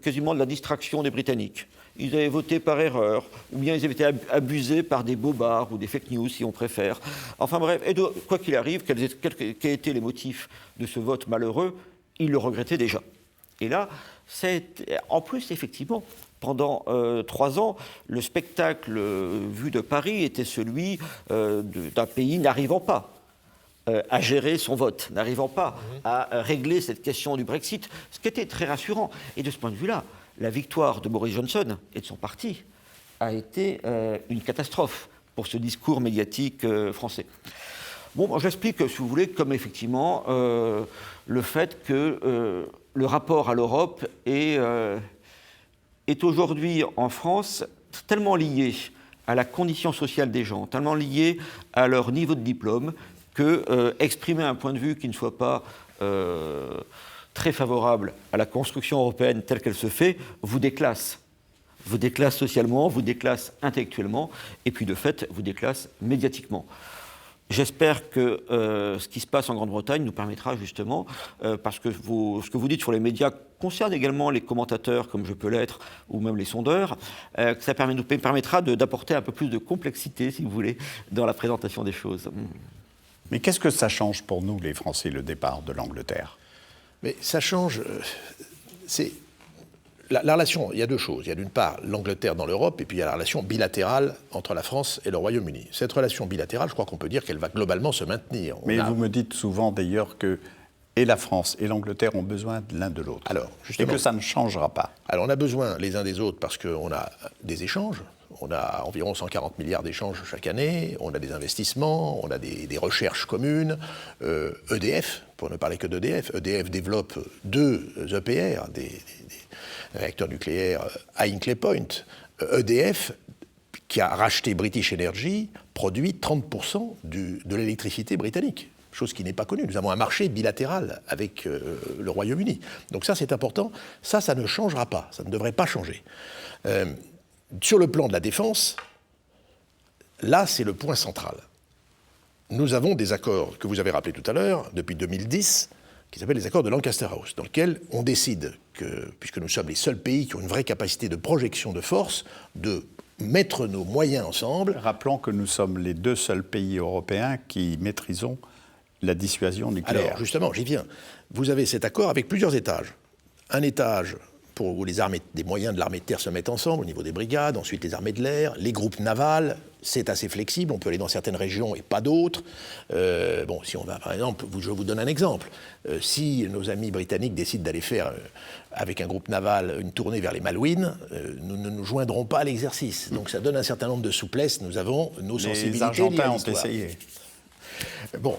quasiment de la distraction des Britanniques. Ils avaient voté par erreur, ou bien ils avaient été abusés par des bobards ou des fake news, si on préfère. Enfin bref, et quoi qu'il arrive, quels étaient les motifs de ce vote malheureux, ils le regrettaient déjà. Et là, en plus, effectivement, pendant 3 ans, le spectacle vu de Paris était celui d'un pays n'arrivant pas à gérer son vote, n'arrivant pas à régler cette question du Brexit, ce qui était très rassurant. Et de ce point de vue-là, la victoire de Boris Johnson et de son parti a été une catastrophe pour ce discours médiatique français. Bon, j'explique, si vous voulez, comme effectivement le fait que le rapport à l'Europe est aujourd'hui en France tellement lié à la condition sociale des gens, tellement lié à leur niveau de diplôme, que exprimer un point de vue qui ne soit pas très favorable à la construction européenne telle qu'elle se fait vous déclasse. Vous déclasse socialement, vous déclasse intellectuellement, et puis de fait, vous déclasse médiatiquement. J'espère que ce qui se passe en Grande-Bretagne nous permettra justement, parce que ce que vous dites sur les médias concerne également les commentateurs, comme je peux l'être, ou même les sondeurs, que ça nous permettra d'apporter un peu plus de complexité, si vous voulez, dans la présentation des choses. Mais qu'est-ce que ça change pour nous, les Français, le départ de l'Angleterre ? Mais ça change... La relation, il y a 2 choses. Il y a d'une part l'Angleterre dans l'Europe, et puis il y a la relation bilatérale entre la France et le Royaume-Uni. Cette relation bilatérale, je crois qu'on peut dire qu'elle va globalement se maintenir. Mais vous me dites souvent d'ailleurs que et la France et l'Angleterre ont besoin de l'un de l'autre. Alors, justement, et que ça ne changera pas. Alors on a besoin les uns des autres parce qu'on a des échanges. On a environ 140 milliards d'échanges chaque année, on a des investissements, on a des recherches communes. EDF, pour ne parler que d'EDF, EDF développe 2 EPR, des réacteurs nucléaires à Hinkley Point. EDF, qui a racheté British Energy, produit 30% de l'électricité britannique, chose qui n'est pas connue. Nous avons un marché bilatéral avec le Royaume-Uni. Donc ça, c'est important. Ça ne changera pas, ça ne devrait pas changer. Sur le plan de la défense, là, c'est le point central. Nous avons des accords que vous avez rappelés tout à l'heure, depuis 2010, qui s'appellent les accords de Lancaster House, dans lesquels on décide que, puisque nous sommes les seuls pays qui ont une vraie capacité de projection de force, de mettre nos moyens ensemble. Rappelons que nous sommes les 2 seuls pays européens qui maîtrisons la dissuasion nucléaire. Alors, justement, j'y viens. Vous avez cet accord avec plusieurs étages. Un étage où les armées, des moyens de l'armée de terre se mettent ensemble au niveau des brigades, ensuite les armées de l'air, les groupes navals, c'est assez flexible, on peut aller dans certaines régions et pas d'autres. Si on va, par exemple, je vous donne un exemple. Si nos amis britanniques décident d'aller faire, avec un groupe naval, une tournée vers les Malouines, nous ne nous joindrons pas à l'exercice. Donc ça donne un certain nombre de souplesses, nous avons nos sensibilités. Les Argentins ont essayé. Bon,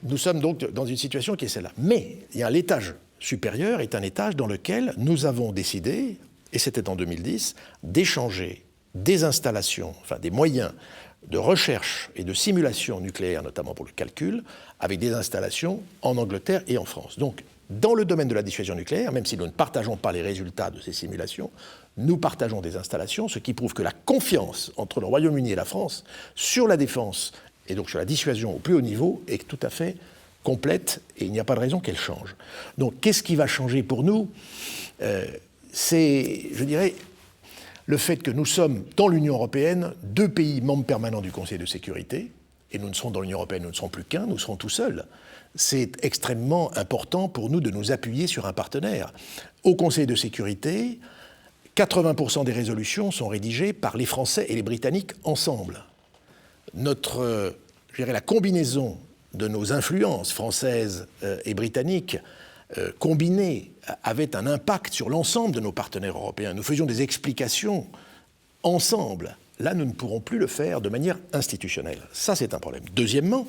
nous sommes donc dans une situation qui est celle-là. Mais il y a l'étage supérieur est un étage dans lequel nous avons décidé, et c'était en 2010, d'échanger des installations, enfin des moyens de recherche et de simulation nucléaire, notamment pour le calcul, avec des installations en Angleterre et en France. Donc, dans le domaine de la dissuasion nucléaire, même si nous ne partageons pas les résultats de ces simulations, nous partageons des installations, ce qui prouve que la confiance entre le Royaume-Uni et la France sur la défense et donc sur la dissuasion au plus haut niveau est tout à fait complète et il n'y a pas de raison qu'elle change. Donc qu'est-ce qui va changer pour nous ? C'est, je dirais, le fait que nous sommes dans l'Union européenne 2 pays membres permanents du Conseil de sécurité, et nous ne serons dans l'Union européenne, nous ne serons plus qu'un, nous serons tout seuls. C'est extrêmement important pour nous de nous appuyer sur un partenaire. Au Conseil de sécurité, 80% des résolutions sont rédigées par les Français et les Britanniques ensemble. La combinaison de nos influences françaises et britanniques combinées avait un impact sur l'ensemble de nos partenaires européens. Nous faisions des explications ensemble. Là, nous ne pourrons plus le faire de manière institutionnelle. Ça, c'est un problème. Deuxièmement,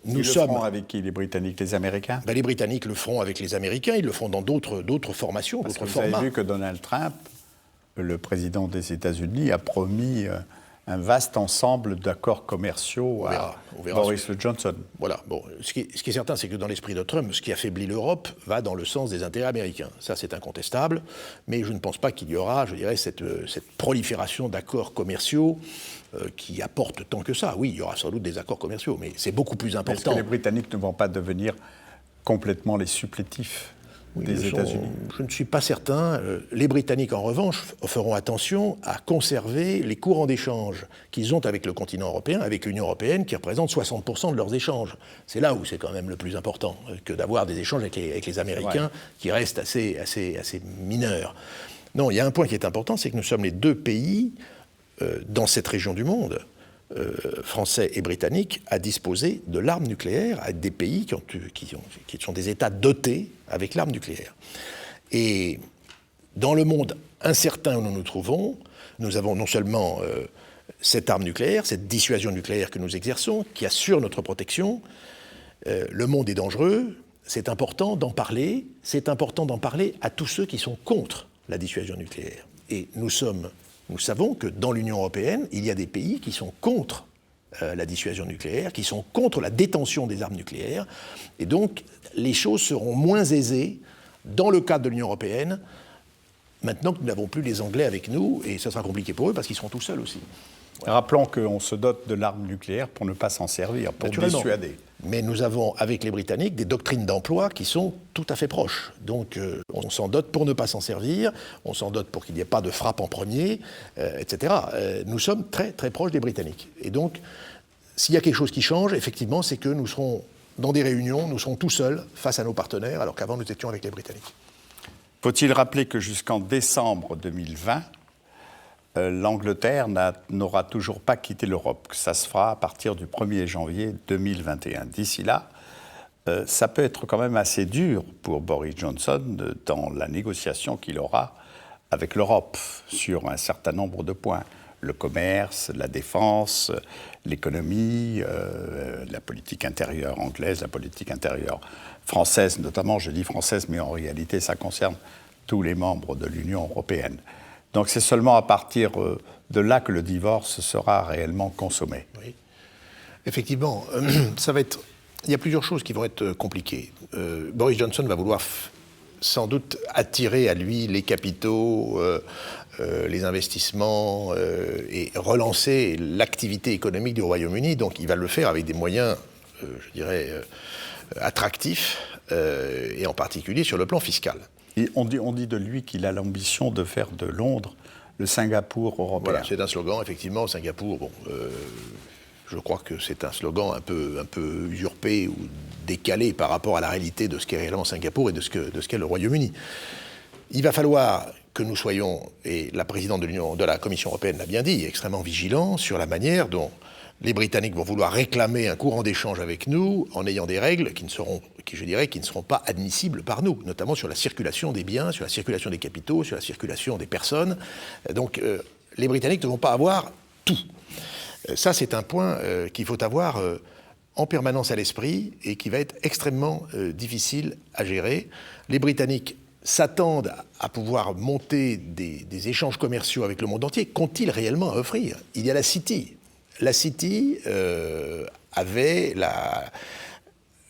nous sommes... Ils le feront avec qui, les Britanniques, les Américains ? Les Britanniques le feront avec les Américains, ils le feront dans d'autres formations, d'autres formats. Vous avez vu que Donald Trump le président des États-Unis a promis un vaste ensemble d'accords commerciaux à Boris Johnson. Voilà. Bon, ce qui est certain, c'est que dans l'esprit de Trump, ce qui affaiblit l'Europe va dans le sens des intérêts américains. Ça, c'est incontestable. Mais je ne pense pas qu'il y aura, je dirais, cette prolifération d'accords commerciaux qui apporte tant que ça. Oui, il y aura sans doute des accords commerciaux, mais c'est beaucoup plus important. Est-ce que les Britanniques ne vont pas devenir complètement les supplétifs des États-Unis? Je ne suis pas certain. Les Britanniques, en revanche, feront attention à conserver les courants d'échange qu'ils ont avec le continent européen, avec l'Union européenne, qui représente 60% de leurs échanges. C'est là où c'est quand même le plus important, que d'avoir des échanges avec les Américains, qui restent assez mineurs. Non, il y a un point qui est important, c'est que nous sommes les deux pays dans cette région du monde, français et britanniques, à disposer de l'arme nucléaire, à des pays qui sont des États dotés avec l'arme nucléaire. Et dans le monde incertain où nous nous trouvons, nous avons non seulement cette arme nucléaire, cette dissuasion nucléaire que nous exerçons, qui assure notre protection. Le monde est dangereux, c'est important d'en parler à tous ceux qui sont contre la dissuasion nucléaire. Et nous savons que dans l'Union européenne, il y a des pays qui sont contre la dissuasion nucléaire, qui sont contre la détention des armes nucléaires. Et donc, les choses seront moins aisées dans le cadre de l'Union européenne, maintenant que nous n'avons plus les Anglais avec nous, et ça sera compliqué pour eux parce qu'ils seront tout seuls aussi. Ouais. Rappelons qu'on se dote de l'arme nucléaire pour ne pas s'en servir, pour dissuader. Mais nous avons, avec les Britanniques, des doctrines d'emploi qui sont tout à fait proches. Donc, on s'en dote pour ne pas s'en servir, on s'en dote pour qu'il n'y ait pas de frappe en premier, etc. Nous sommes très, très proches des Britanniques. Et donc, s'il y a quelque chose qui change, effectivement, c'est que nous serons dans des réunions, nous serons tout seuls face à nos partenaires, alors qu'avant, nous étions avec les Britanniques. Faut-il rappeler que jusqu'en décembre 2020, l'Angleterre n'aura toujours pas quitté l'Europe, que ça se fera à partir du 1er janvier 2021. D'ici là, ça peut être quand même assez dur pour Boris Johnson dans la négociation qu'il aura avec l'Europe sur un certain nombre de points. Le commerce, la défense, l'économie, la politique intérieure anglaise, la politique intérieure française notamment. Je dis française, mais en réalité, ça concerne tous les membres de l'Union européenne. Donc c'est seulement à partir de là que le divorce sera réellement consommé. Oui. Effectivement, il y a plusieurs choses qui vont être compliquées. Boris Johnson va vouloir sans doute attirer à lui les capitaux, les investissements et relancer l'activité économique du Royaume-Uni. Donc il va le faire avec des moyens, je dirais, attractifs, et en particulier sur le plan fiscal. Et on dit de lui qu'il a l'ambition de faire de Londres le Singapour européen. Voilà, c'est un slogan, effectivement, Singapour, je crois que c'est un slogan un peu usurpé ou décalé par rapport à la réalité de ce qu'est réellement Singapour et de ce qu'est le Royaume-Uni. Il va falloir que nous soyons, et la présidente de la Commission européenne l'a bien dit, extrêmement vigilants sur la manière dont les Britanniques vont vouloir réclamer un courant d'échange avec nous en ayant des règles qui ne seront pas admissibles par nous, notamment sur la circulation des biens, sur la circulation des capitaux, sur la circulation des personnes. Donc les Britanniques ne vont pas avoir tout. Ça, c'est un point qu'il faut avoir en permanence à l'esprit et qui va être extrêmement difficile à gérer. Les Britanniques s'attendent à pouvoir monter des échanges commerciaux avec le monde entier. Qu'ont-ils réellement à offrir ? Il y a la City. La City avait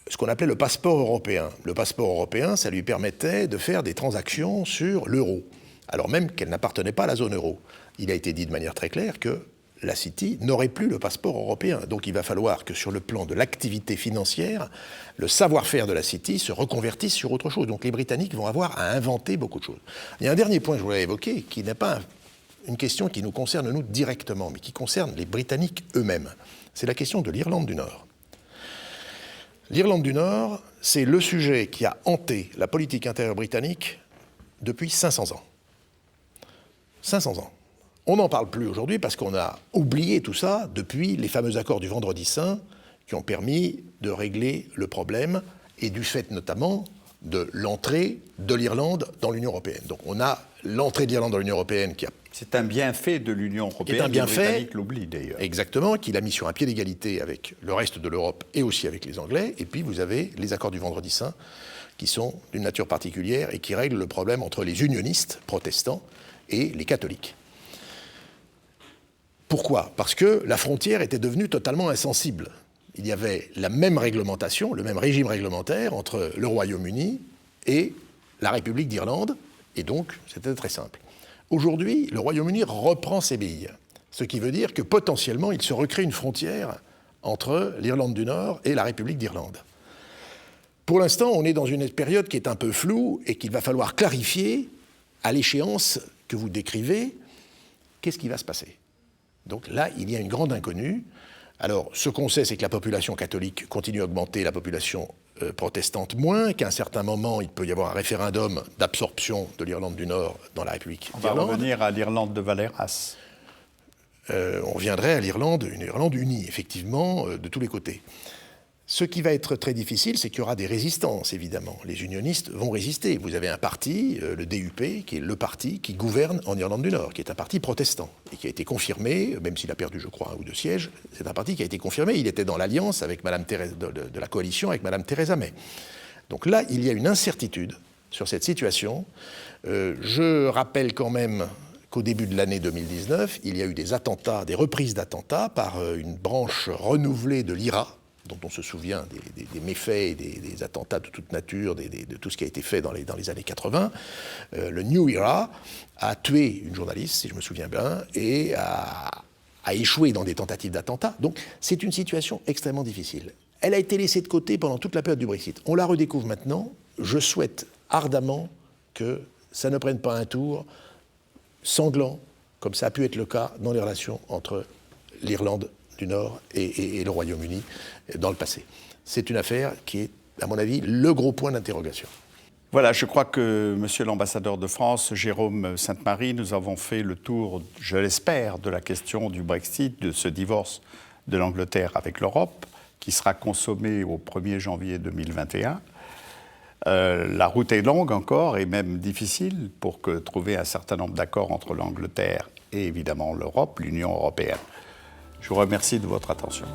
ce qu'on appelait le passeport européen. Le passeport européen, ça lui permettait de faire des transactions sur l'euro, alors même qu'elle n'appartenait pas à la zone euro. Il a été dit de manière très claire que la City n'aurait plus le passeport européen. Donc il va falloir que sur le plan de l'activité financière, le savoir-faire de la City se reconvertisse sur autre chose. Donc les Britanniques vont avoir à inventer beaucoup de choses. Il y a un dernier point que je voulais évoquer, qui n'est pas une question qui nous concerne nous directement, mais qui concerne les Britanniques eux-mêmes. C'est la question de l'Irlande du Nord. L'Irlande du Nord, c'est le sujet qui a hanté la politique intérieure britannique depuis 500 ans. 500 ans. On n'en parle plus aujourd'hui parce qu'on a oublié tout ça depuis les fameux accords du Vendredi Saint qui ont permis de régler le problème et du fait notamment de l'entrée de l'Irlande dans l'Union européenne. Donc on a l'entrée de l'Irlande dans l'Union européenne qui a... C'est un bienfait de l'Union européenne, les Britanniques l'oublient d'ailleurs. Exactement, qu'il a mis sur un pied d'égalité avec le reste de l'Europe et aussi avec les Anglais. Et puis vous avez les accords du Vendredi Saint qui sont d'une nature particulière et qui règlent le problème entre les unionistes protestants et les catholiques. Pourquoi? Parce que la frontière était devenue totalement insensible. Il y avait la même réglementation, le même régime réglementaire entre le Royaume-Uni et la République d'Irlande, et donc c'était très simple. Aujourd'hui, le Royaume-Uni reprend ses billes, ce qui veut dire que potentiellement il se recrée une frontière entre l'Irlande du Nord et la République d'Irlande. Pour l'instant, on est dans une période qui est un peu floue et qu'il va falloir clarifier à l'échéance que vous décrivez, qu'est-ce qui va se passer. Donc là, il y a une grande inconnue. Alors, ce qu'on sait, c'est que la population catholique continue à augmenter, la population protestante moins, qu'à un certain moment, il peut y avoir un référendum d'absorption de l'Irlande du Nord dans la République d'Irlande. On va revenir à l'Irlande de Valeyras. On reviendrait à l'Irlande, une Irlande unie, effectivement, de tous les côtés. Ce qui va être très difficile, c'est qu'il y aura des résistances, évidemment. Les unionistes vont résister. Vous avez un parti, le DUP, qui est le parti qui gouverne en Irlande du Nord, qui est un parti protestant, et qui a été confirmé, même s'il a perdu, je crois, 1 ou 2 sièges, c'est un parti qui a été confirmé. Il était dans l'alliance avec Madame Thérèse, de la coalition avec Mme Theresa May. Donc là, il y a une incertitude sur cette situation. Je rappelle quand même qu'au début de l'année 2019, il y a eu des attentats, des reprises d'attentats par une branche renouvelée de l'IRA, dont on se souvient des méfaits et des attentats de toute nature, de tout ce qui a été fait dans les années 80. Le New Era a tué une journaliste, si je me souviens bien, et a échoué dans des tentatives d'attentats. Donc c'est une situation extrêmement difficile. Elle a été laissée de côté pendant toute la période du Brexit. On la redécouvre maintenant. Je souhaite ardemment que ça ne prenne pas un tour sanglant, comme ça a pu être le cas dans les relations entre l'Irlande du Nord et le Royaume-Uni dans le passé. C'est une affaire qui est, à mon avis, le gros point d'interrogation. Voilà, je crois que, Monsieur l'ambassadeur de France, Jérôme Sainte-Marie, nous avons fait le tour, je l'espère, de la question du Brexit, de ce divorce de l'Angleterre avec l'Europe, qui sera consommé au 1er janvier 2021. La route est longue encore et même difficile pour trouver un certain nombre d'accords entre l'Angleterre et évidemment l'Europe, l'Union européenne. Je vous remercie de votre attention.